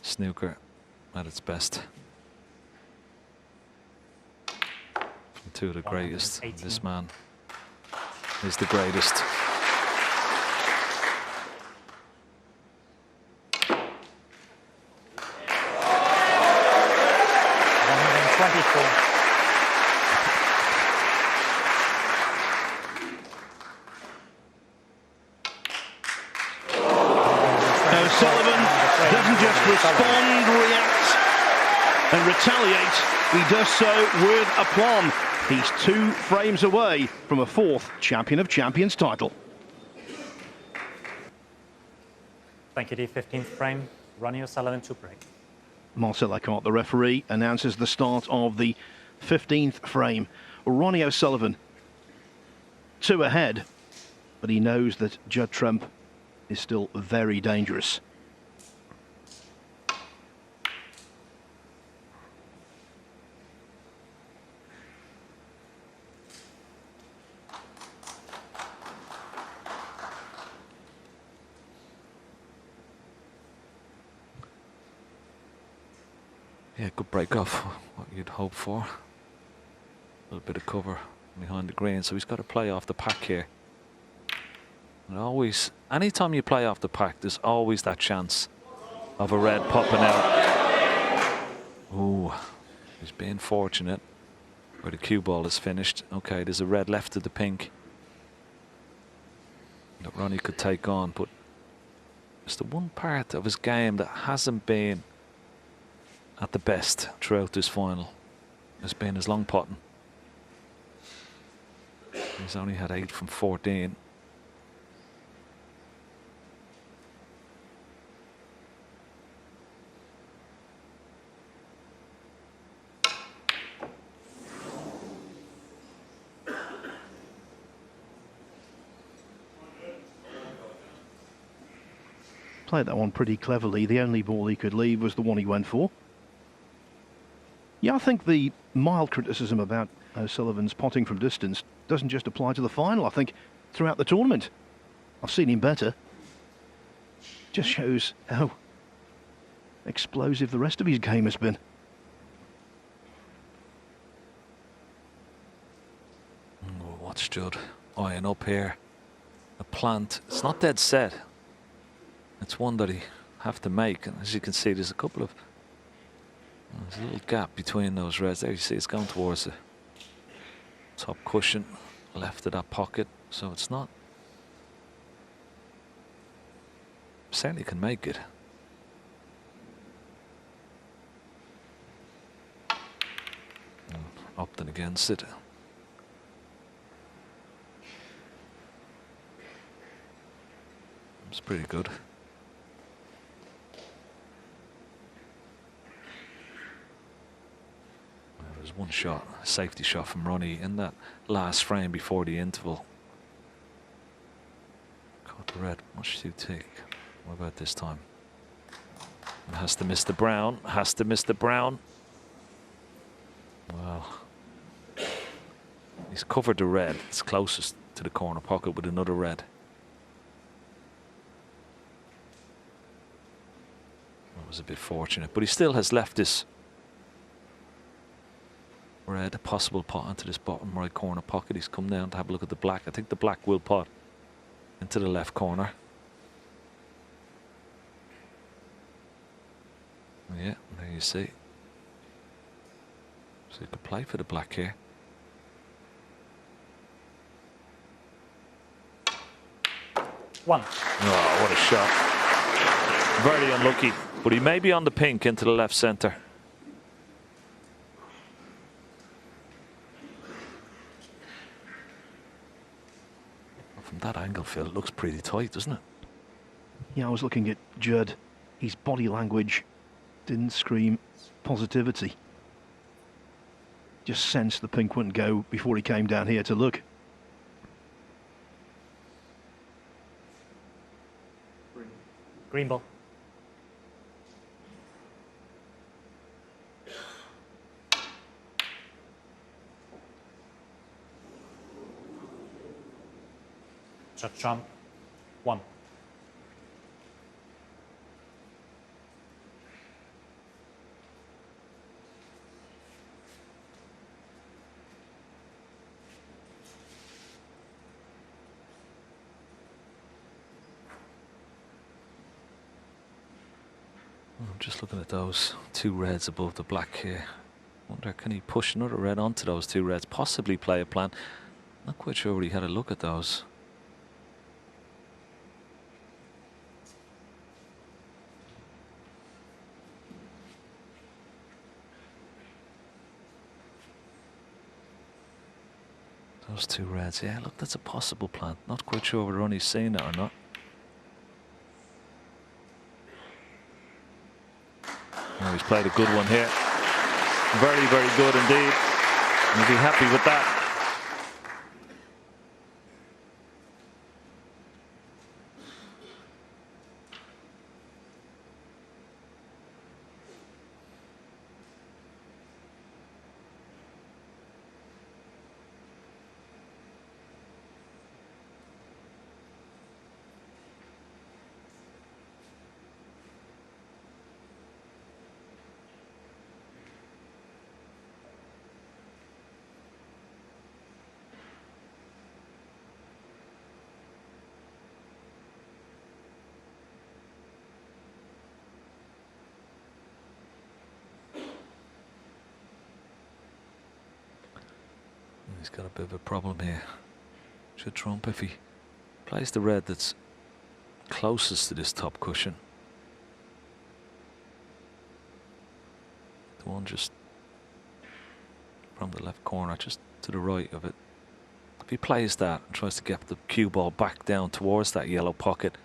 snooker at its best. From 2 of the greatest. 118. This man is the greatest. O'Sullivan doesn't just respond, react and retaliate. He does so with aplomb. He's 2 frames away from a 4th Champion of Champions title. Thank you, D. 15th frame. Ronnie O'Sullivan to break. Marcel Lacarte, the referee, announces the start of the 15th frame. Ronnie O'Sullivan 2 ahead, but he knows that Judd Trump is still very dangerous. Yeah, good break off, what you'd hope for. A little bit of cover behind the green, so he's got to play off the pack here. And always, anytime you play off the pack, there's always that chance of a red popping out. Ooh, he's being fortunate where the cue ball is finished. Okay, there's a red left of the pink that Ronnie could take on, but it's the one part of his game that hasn't been at the best throughout this final. Has been his long putting. He's only had 8 from 14. Played that one pretty cleverly. The only ball he could leave was the one he went for. Yeah, I think the mild criticism about O'Sullivan's potting from distance doesn't just apply to the final. I think throughout the tournament, I've seen him better. Just shows how explosive the rest of his game has been. Oh, watch Judd eyeing up here. A plant. It's not dead set. It's one that he have to make, and as you can see, there's a couple of. There's a little gap between those reds. There you see it's going towards the top cushion, left of that pocket, so it's not. Certainly can make it. Up and against it. It's pretty good. There's one shot, a safety shot from Ronnie in that last frame before the interval. Caught the red, much too thick. What about this time? And has to miss the brown, has to miss the brown. Well, he's covered the red. It's closest to the corner pocket with another red. That was a bit fortunate, but he still has left this red, a possible pot into this bottom right corner pocket. He's come down to have a look at the black. I think the black will pot into the left corner. Yeah, there you see. So you could play for the black here. One. Oh, what a shot. Very unlucky, but he may be on the pink into the left centre. From that angle, Phil, it looks pretty tight, doesn't it? Yeah, I was looking at Judd. His body language didn't scream positivity. Just sensed the pink wouldn't go before he came down here to look. Green ball. Judd Trump. 1. I'm just looking at those 2 reds above the black here. Wonder, can he push another red onto those 2 reds? Possibly play a plan. Not quite sure what he had a look at those. Those 2 reds, yeah, look, that's a possible plan. Not quite sure whether Ronnie's seen it or not. Oh, he's played a good one here. Very, very good indeed. He'll be happy with that. He's got a bit of a problem here. Judd Trump, if he plays the red that's closest to this top cushion, the one just from the left corner, just to the right of it, if he plays that and tries to get the cue ball back down towards that yellow pocket,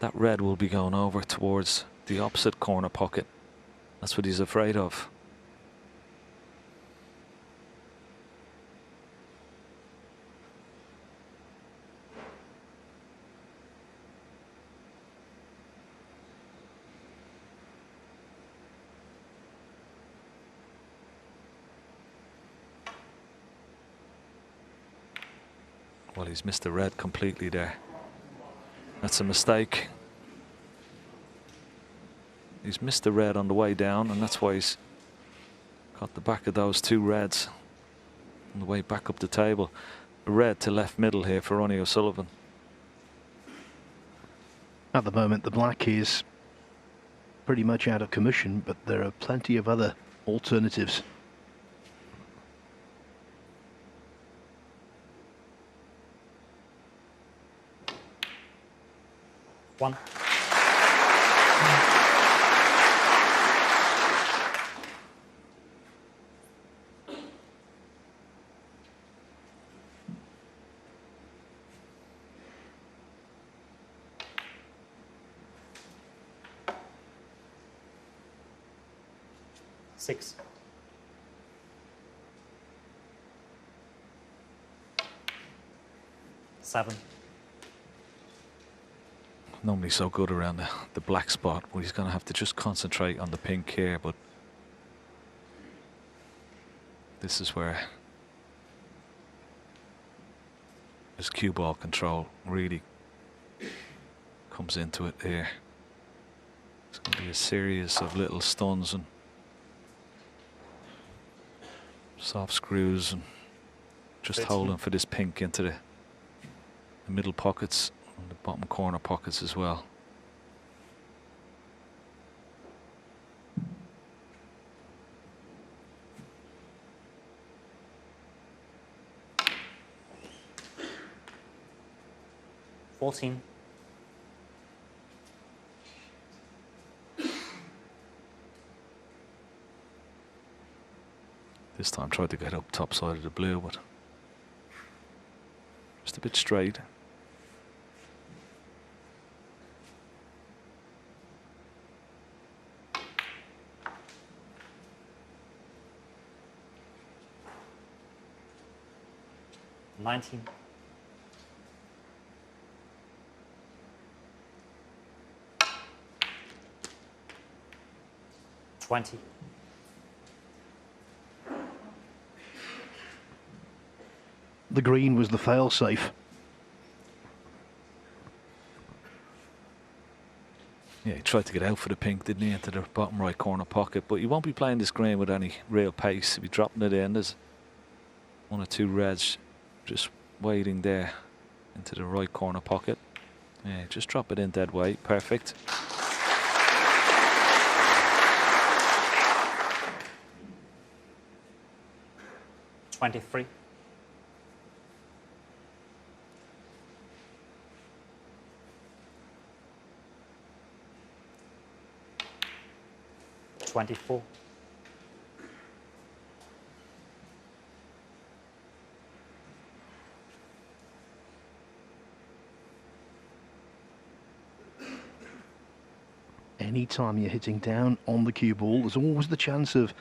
that red will be going over towards the opposite corner pocket. That's what he's afraid of. Well, he's missed the red completely there. That's a mistake. He's missed the red on the way down, and that's why he's got the back of those two reds on the way back up the table. A red to left middle here for Ronnie O'Sullivan. At the moment, the black is pretty much out of commission, but there are plenty of other alternatives. One. Six. Seven. Normally so good around the black spot, but he's going to have to just concentrate on the pink here. But this is where his cue ball control really comes into it here. It's going to be a series of little stuns and soft screws and just holding for this pink into the middle pockets and the bottom corner pockets as well. $14. This time tried to get up top side of the blue, but just a bit straight. $19. $20. The green was the fail-safe. Yeah, he tried to get out for the pink, didn't he, into the bottom right corner pocket, but you won't be playing this green with any real pace. He'll be dropping it in. There's one or two reds just waiting there into the right corner pocket. Yeah, just drop it in dead weight. Perfect. $23. $24. Anytime you're hitting down on the cue ball, there's always the chance of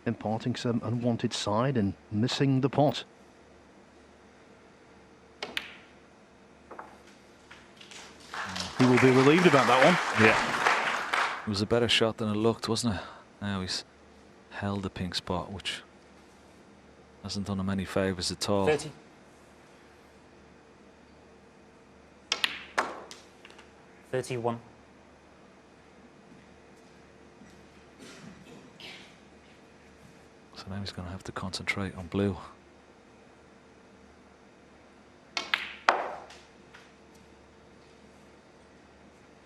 imparting some unwanted side and missing the pot. He will be relieved about that one. Yeah. It was a better shot than it looked, wasn't it? Now he's held the pink spot, which hasn't done him any favours at all. 30. $31. So now he's going to have to concentrate on blue.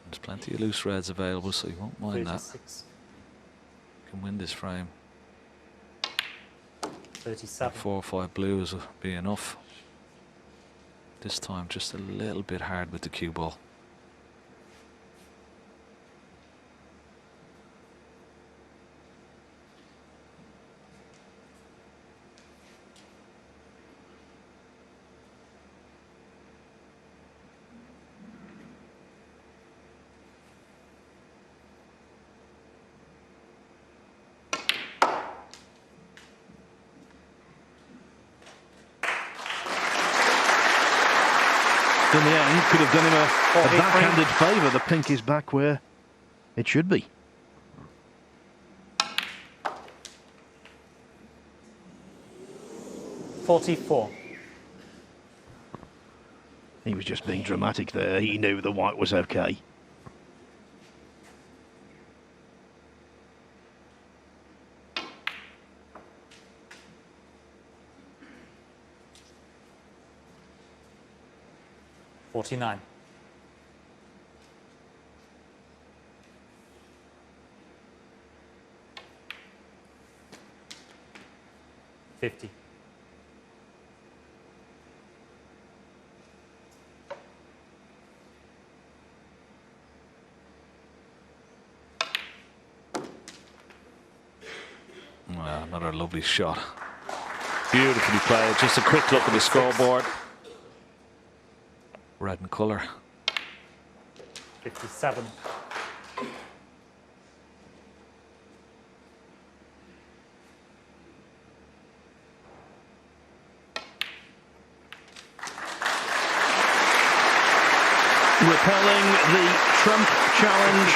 There's plenty of loose reds available, so you won't mind 36. that. Can win this frame. 37. 4 or 5 blues will be enough. This time just a little bit hard with the cue ball. In the end, could have done him a backhanded favour. The pink is back where it should be. $44. He was just being dramatic there. He knew the white was okay. $49. $50. Well, another lovely shot. Beautifully played. Just a quick look at the scoreboard. Red in colour. 57. Repelling the Trump challenge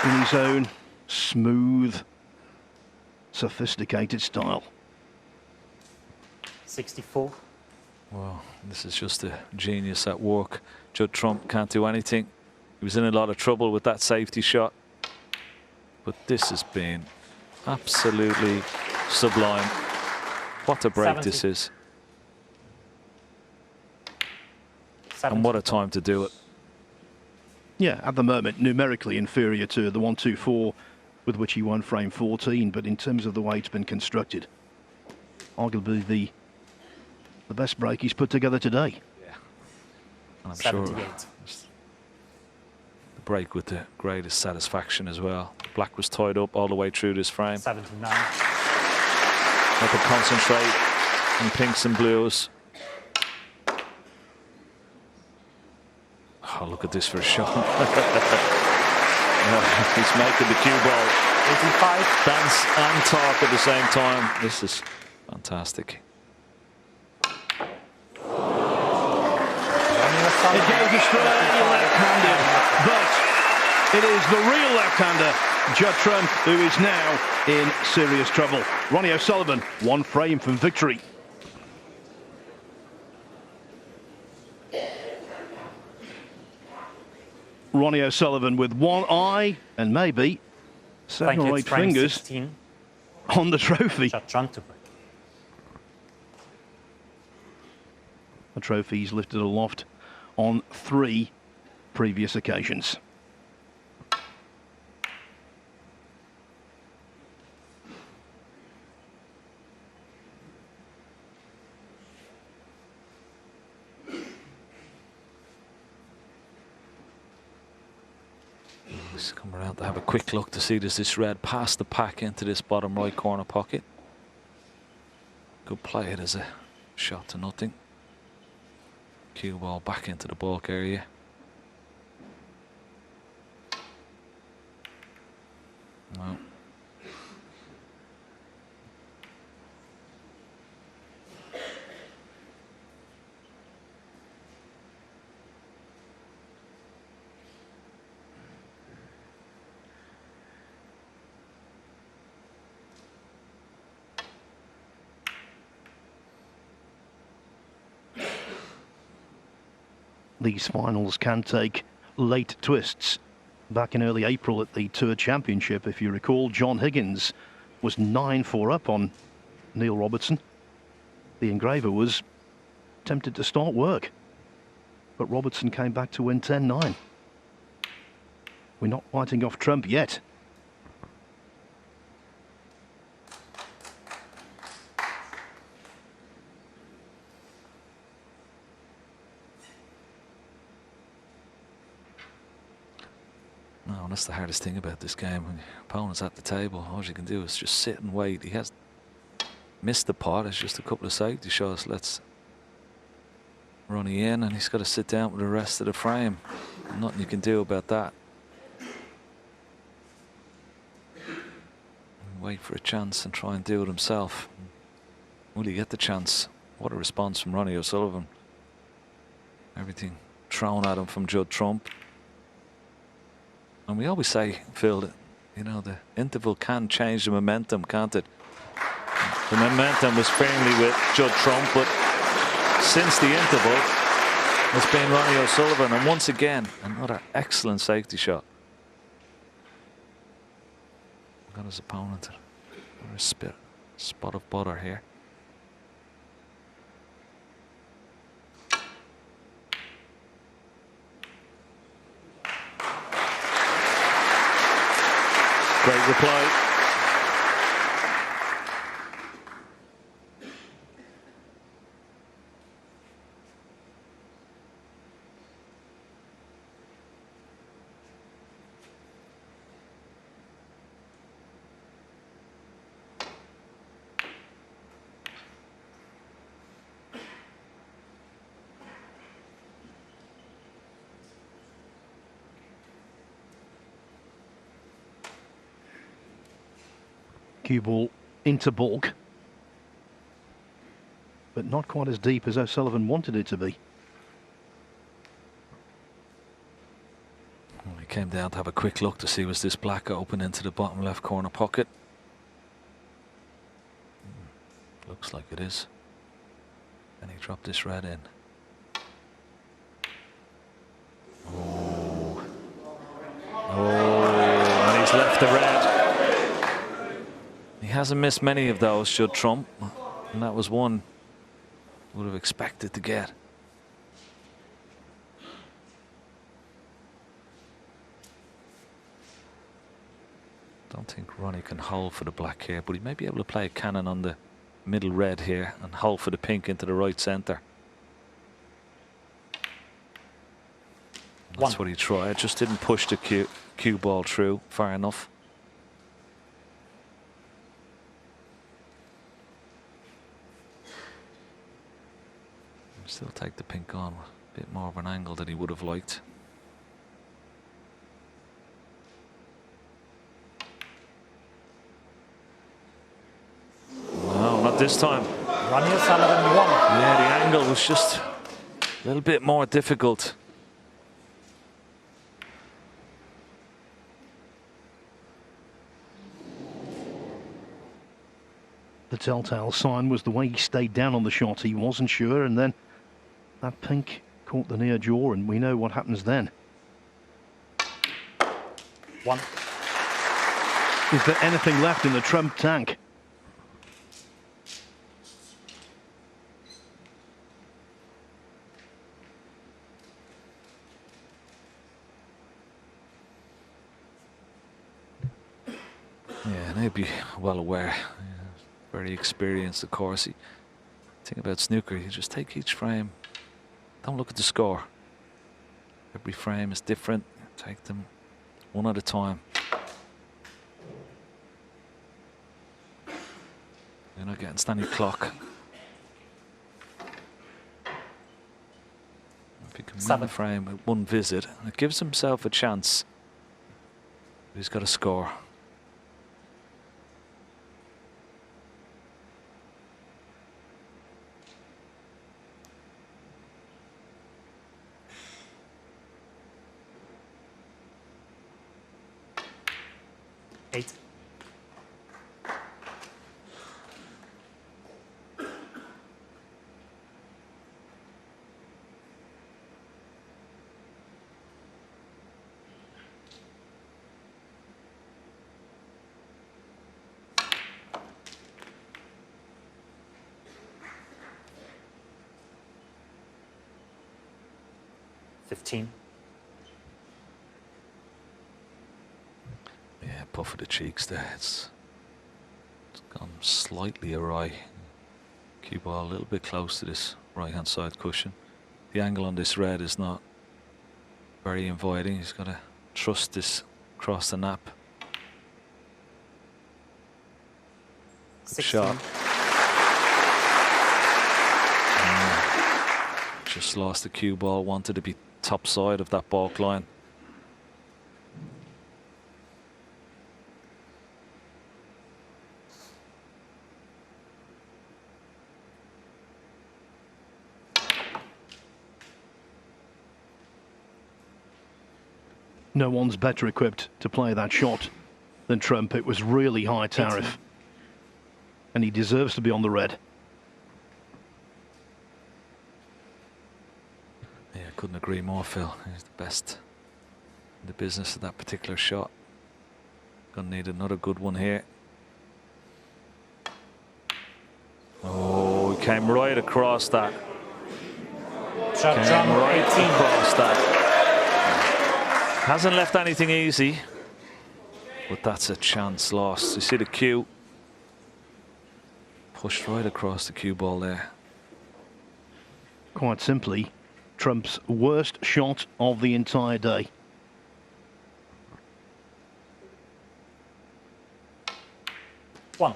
in his own smooth, sophisticated style. 64. Well, this is just a genius at work. Judd Trump can't do anything. He was in a lot of trouble with that safety shot. But this has been absolutely sublime. What a break 70. this is. 70. And what a time to do it. Yeah, at the moment, numerically inferior to the 1-2-4 with which he won frame 14, but in terms of the way it's been constructed, arguably the best break he's put together today. Yeah. And I'm sure 78. the break with the greatest satisfaction as well. Black was tied up all the way through this frame. 79. Have to concentrate on pinks and blues. Oh, look at this for a shot. He's making the cue ball 85. dance and talk at the same time. This is fantastic. It goes astray left-handed, but it is the real left-hander, Judd Trump, who is now in serious trouble. Ronnie O'Sullivan, one frame from victory. Ronnie O'Sullivan with one eye and maybe 7 or 8 fingers 16. on the trophy. Judd Trump to break. The trophy's lifted aloft on 3 previous occasions. Let's come around to have a quick look to see does this red pass the pack into this bottom right corner pocket. Good play it as a shot to nothing. Cue ball back into the bulk area. No. These finals can take late twists. Back in early April at the Tour Championship, if you recall, John Higgins was 9-4 up on Neil Robertson. The engraver was tempted to start work, but Robertson came back to win 10-9. We're not fighting off Trump yet. No, that's the hardest thing about this game. When your opponent's at the table, all you can do is just sit and wait. He has missed the pot. It's just a couple of safety shots. Let's Ronnie in, and he's got to sit down with the rest of the frame. Nothing you can do about that. Wait for a chance and try and do it himself. Will he get the chance? What a response from Ronnie O'Sullivan. Everything thrown at him from Judd Trump. And we always say, Phil, that, you know, the interval can change the momentum, can't it? The momentum was firmly with Judd Trump, but since the interval, it's been Ronnie O'Sullivan. And once again, another excellent safety shot. Got his opponent a spot of butter here. Great reply. Cue ball into baulk, but not quite as deep as O'Sullivan wanted it to be. Well, he came down to have a quick look to see was this black open into the bottom left corner pocket. Looks like it is. And he dropped this red in. Oh. Oh, and he's left the red. He hasn't missed many of those, Judd Trump, and that was one would have expected to get. Don't think Ronnie can hold for the black here, but he may be able to play a cannon on the middle red here and hold for the pink into the right centre. That's what he tried, just didn't push the cue ball through far enough. Still take the pink on, a bit more of an angle than he would have liked. No, not this time. Ronnie O'Sullivan won. Yeah, the angle was just a little bit more difficult. The telltale sign was the way he stayed down on the shot. He wasn't sure, and then that pink caught the near jaw, and we know what happens then. One. Is there anything left in the Trump tank? Yeah, and he'd be well aware. Very experienced, of course. The thing about snooker, you just take each frame. Don't look at the score. Every frame is different. Take them one at a time. You're not getting standing clock. If you can win the frame with one visit, it gives himself a chance. But he's got to score. 8. Yeah, puff of the cheeks there. It's gone slightly awry. Cue ball a little bit close to this right hand side cushion. The angle on this red is not very inviting. He's got to trust this across the nap. Good shot. Just lost the cue ball. Wanted to be top side of that balk line. No one's better equipped to play that shot than Trump. It was really high tariff. And he deserves to be on the red. Yeah, couldn't agree more, Phil. He's the best in the business of that particular shot. Gonna need another good one here. Oh, he came right across that. Judd Trump, Right 18. across that. Hasn't left anything easy, but that's a chance lost. You see the cue pushed right across the cue ball there. Quite simply, Trump's worst shot of the entire day. One.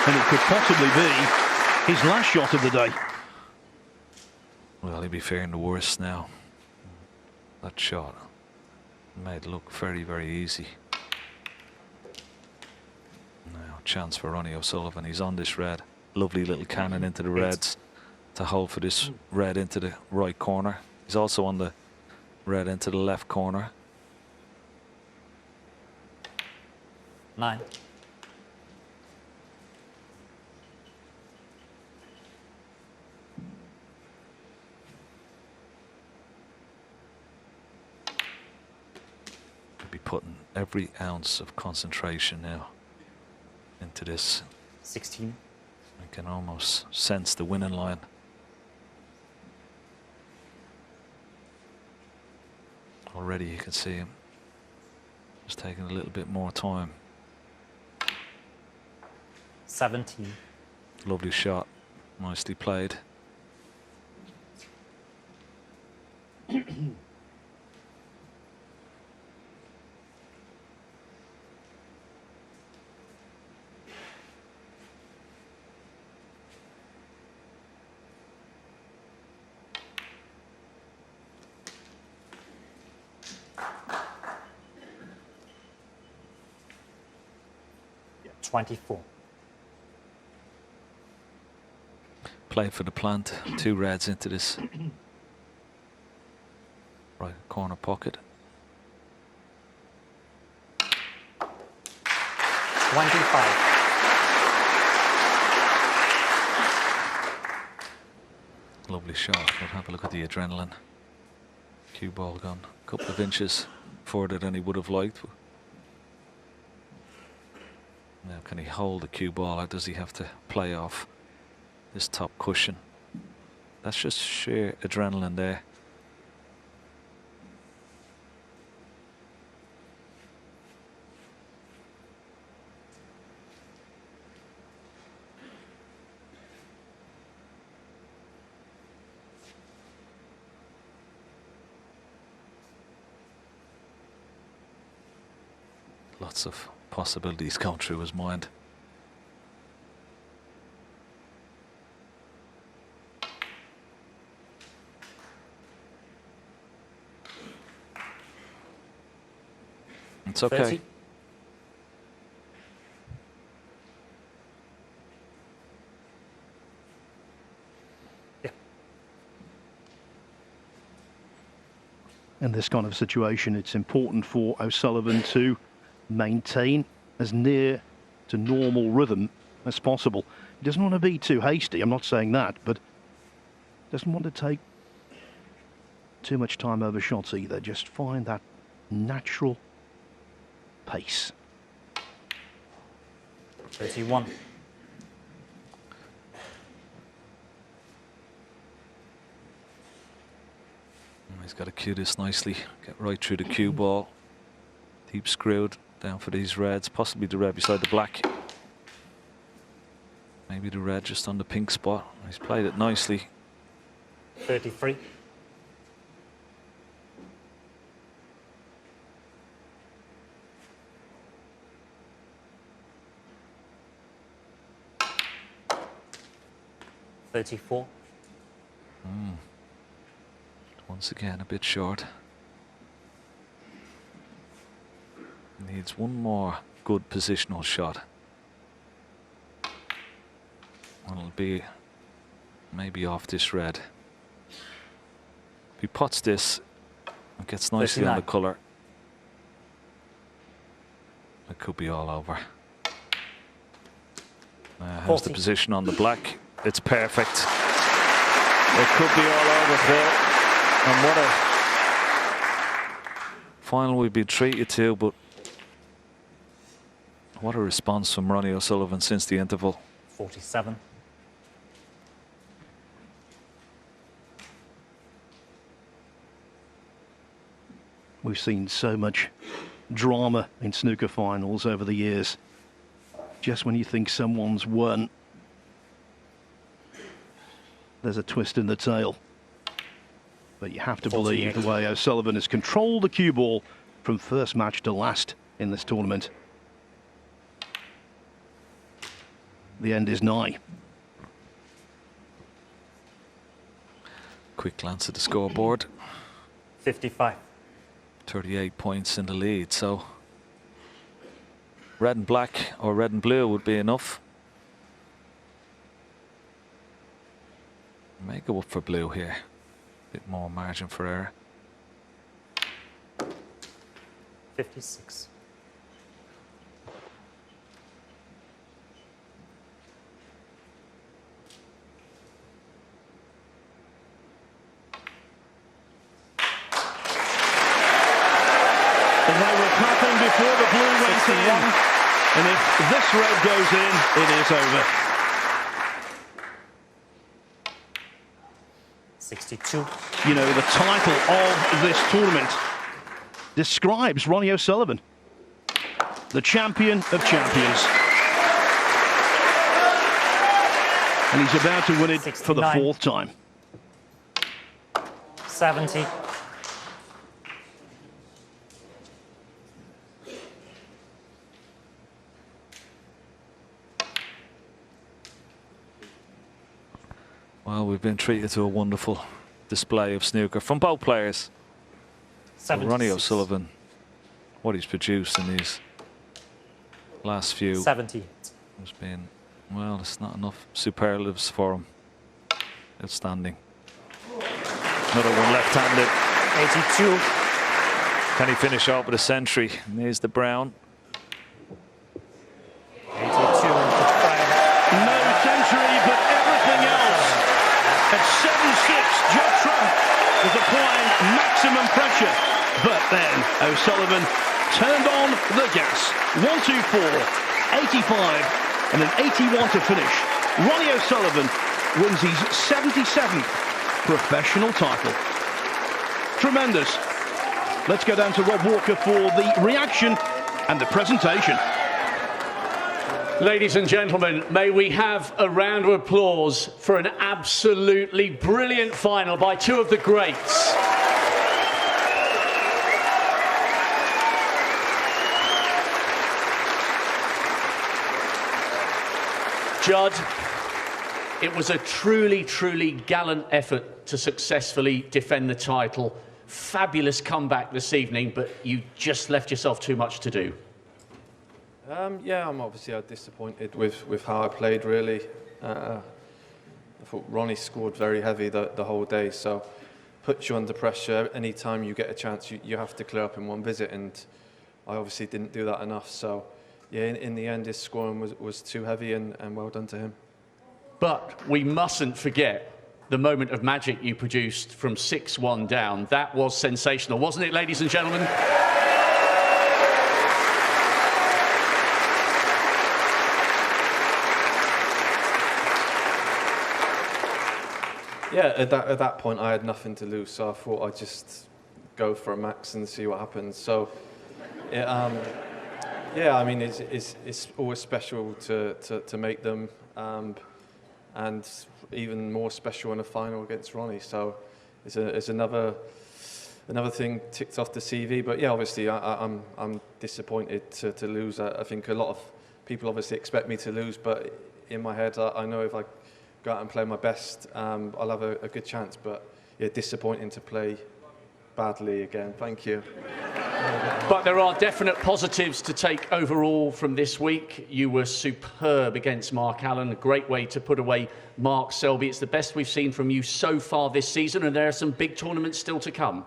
And it could possibly be his last shot of the day. Well, he'll be fearing the worst now. That shot made it look very, very easy. Now, chance for Ronnie O'Sullivan. He's on this red. Lovely little cannon into the reds to hold for this red into the right corner. He's also on the red into the left corner. 9. Be putting every ounce of concentration now into this. 16. I can almost sense the winning line. Already you can see him just taking a little bit more time. 17. Lovely shot, nicely played. Yeah. 24. Played for the plant. 2 reds into this right corner pocket. 25. Lovely shot, but have a look at the adrenaline. Cue ball gone a couple of inches further than he would have liked. Now can he hold the cue ball, or does he have to play off this top cushion? That's just sheer adrenaline there. Lots of possibilities going through his mind. It's okay. 30. Yeah. In this kind of situation, it's important for O'Sullivan to maintain as near to normal rhythm as possible. He doesn't want to be too hasty, I'm not saying that, but doesn't want to take too much time over shots either. Just find that natural pace. 31. He's got to cue this nicely. Get right through the cue ball. Deep screwed down for these reds. Possibly the red beside the black. Maybe the red just on the pink spot. He's played it nicely. 33. Once again, a bit short. Needs one more good positional shot. And it'll be maybe off this red. If he pots this, it gets nicely 39. on the colour. It could be all over. How's the 40. position on the black? It's perfect. It could be all over, Phil. And what a final we've been treated to, but what a response from Ronnie O'Sullivan since the interval. 47. We've seen so much drama in snooker finals over the years. Just when you think someone's won, there's a twist in the tail. But you have to believe 48. the way O'Sullivan has controlled the cue ball from first match to last in this tournament. The end is nigh. Quick glance at the scoreboard. 55. 38 points in the lead, so red and black or red and blue would be enough. May go up for blue here. Bit more margin for error. 56. And they were clapping before the blue went 61. in. And if this red goes in, it is over. 62. You know, the title of this tournament describes Ronnie O'Sullivan, the champion of champions. And he's about to win it for the 69. fourth time. 70. Well, we've been treated to a wonderful display of snooker from both players. 76. Ronnie O'Sullivan, what he's produced in these last few 70. has been, well, it's not enough superlatives for him. Outstanding. Another one left-handed. 82. Can he finish out with a century? And here's the brown. 82 into frame. No century, but everything else. At 7-6, Judd Trump was applying maximum pressure. But then O'Sullivan turned on the gas. 1-2-4, 85, and an 81 to finish. Ronnie O'Sullivan wins his 77th professional title. Tremendous. Let's go down to Rob Walker for the reaction and the presentation. Ladies and gentlemen, may we have a round of applause for an absolutely brilliant final by two of the greats. Judd, it was a truly, truly gallant effort to successfully defend the title. Fabulous comeback this evening, but you just left yourself too much to do. Yeah, I'm obviously disappointed with how I played, really. I thought Ronnie scored very heavy the whole day, so puts you under pressure. Any time you get a chance, you have to clear up in one visit, and I obviously didn't do that enough. So, yeah, in the end, his scoring was too heavy, and well done to him. But we mustn't forget the moment of magic you produced from 6-1 down. That was sensational, wasn't it, ladies and gentlemen? Yeah, at that point, I had nothing to lose, so I thought I'd just go for a max and see what happens. So, yeah, I mean, it's always special to make them, and even more special in a final against Ronnie. So, it's another thing ticked off the CV. But yeah, obviously, I'm disappointed to lose. I think a lot of people obviously expect me to lose, but in my head, I know if I go out and play my best, I'll have a good chance. But yeah, disappointing to play badly again. Thank you. But there are definite positives to take overall from this week. You were superb against Mark Allen, a great way to put away Mark Selby. It's the best we've seen from you so far this season, and there are some big tournaments still to come.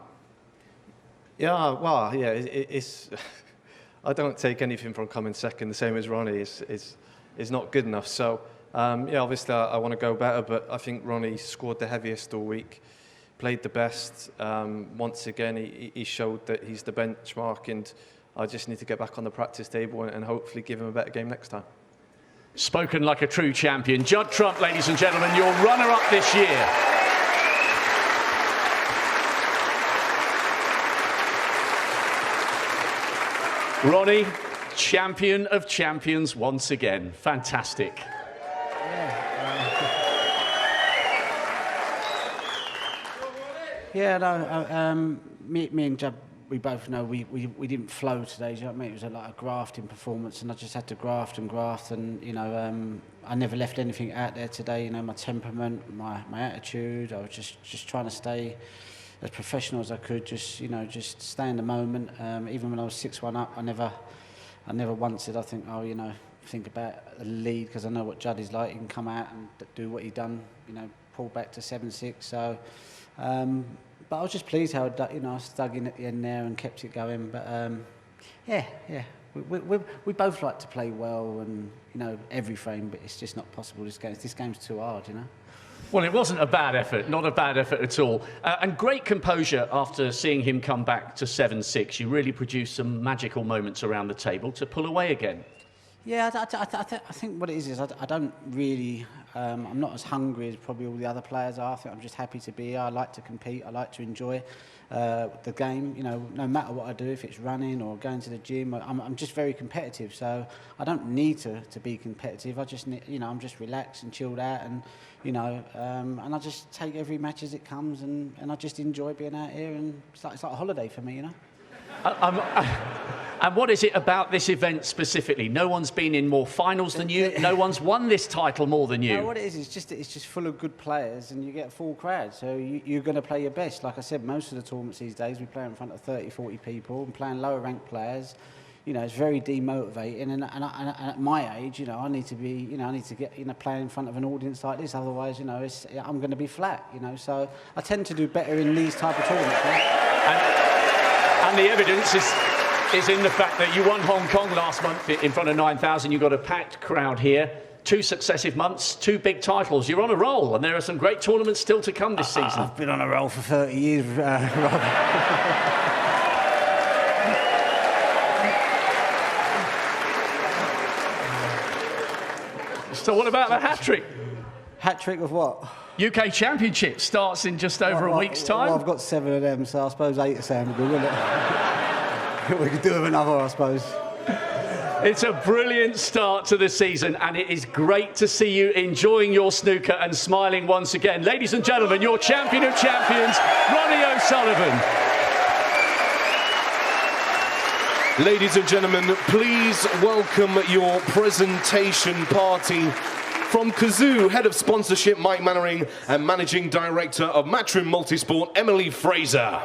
Yeah, well, yeah, it's I don't take anything from coming second, the same as Ronnie. It's not good enough. So, yeah, obviously I want to go better, but I think Ronnie scored the heaviest all week. Played the best. Once again, he showed that he's the benchmark, and I just need to get back on the practice table and hopefully give him a better game next time. Spoken like a true champion. Judd Trump, ladies and gentlemen, your runner-up this year. Ronnie, champion of champions once again. Fantastic. Yeah, no, me and Judd, we both know we didn't flow today. Do you know what I mean? It was like a grafting performance, and I just had to graft, and you know, I never left anything out there today. You know, my temperament, my attitude. I was just trying to stay as professional as I could. Just stay in the moment. Even when I was 6-1 up, I never once said, I think, oh, you know, think about the lead, because I know what Judd is like. He can come out and do what he done. You know, pull back to 7-6. So. But I was just pleased how I stuck in at the end there and kept it going. But yeah, we both like to play well, and you know, every frame. But it's just not possible. This game's too hard, you know. Well, it wasn't a bad effort, not a bad effort at all. And great composure after seeing him come back to 7-6. You really produced some magical moments around the table to pull away again. Yeah, I think what it is I don't really, I'm not as hungry as probably all the other players are. I think I'm just happy to be here. I like to compete. I like to enjoy the game. You know, no matter what I do, if it's running or going to the gym, I'm just very competitive. So I don't need to be competitive. I just need, you know, I'm just relaxed and chilled out, and you know, and I just take every match as it comes, and I just enjoy being out here, and it's like a holiday for me, you know. And what is it about this event specifically? No one's been in more finals than you. No one's won this title more than you. No, what it is, it's just full of good players, and you get a full crowd. So you're going to play your best. Like I said, most of the tournaments these days, we play in front of 30, 40 people, and playing lower ranked players. You know, it's very demotivating. And at my age, you know, I need to be, you know, I need to get, you know, playing in front of an audience like this. Otherwise, you know, I'm going to be flat. You know, so I tend to do better in these type of tournaments. And the evidence is in the fact that you won Hong Kong last month in front of 9,000. You've got a packed crowd here. 2 successive months, 2 big titles. You're on a roll, and there are some great tournaments still to come this season. I've been on a roll for 30 years, Rob. So what about the hat-trick? Hat-trick of what? UK Championship starts in just over a week's time. Well, I've got 7 of them, so I suppose 8 sound good, wouldn't it? We could do with another, I suppose. It's a brilliant start to the season, and it is great to see you enjoying your snooker and smiling once again. Ladies and gentlemen, your champion of champions, Ronnie O'Sullivan. Ladies and gentlemen, please welcome your presentation party. From Kazoo, Head of Sponsorship, Mike Mannering, and Managing Director of Matchroom Multisport, Emily Fraser.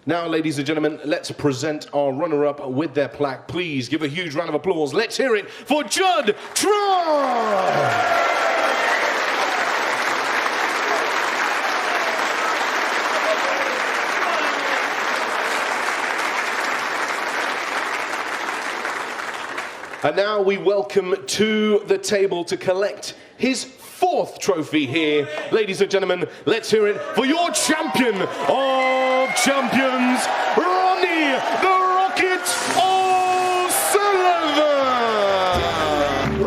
Now, ladies and gentlemen, let's present our runner-up with their plaque. Please give a huge round of applause. Let's hear it for Judd Trump! And now we welcome to the table to collect his 4th trophy here. Ladies and gentlemen, let's hear it for your champion of champions, Ronnie the Rocket O'Sullivan!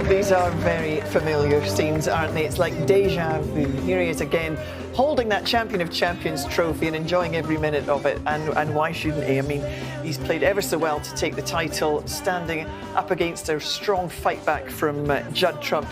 These are very familiar scenes, aren't they? It's like deja vu. Here he is again, holding that Champion of Champions trophy and enjoying every minute of it. And why shouldn't he? I mean, he's played ever so well to take the title, standing up against a strong fight back from Judd Trump.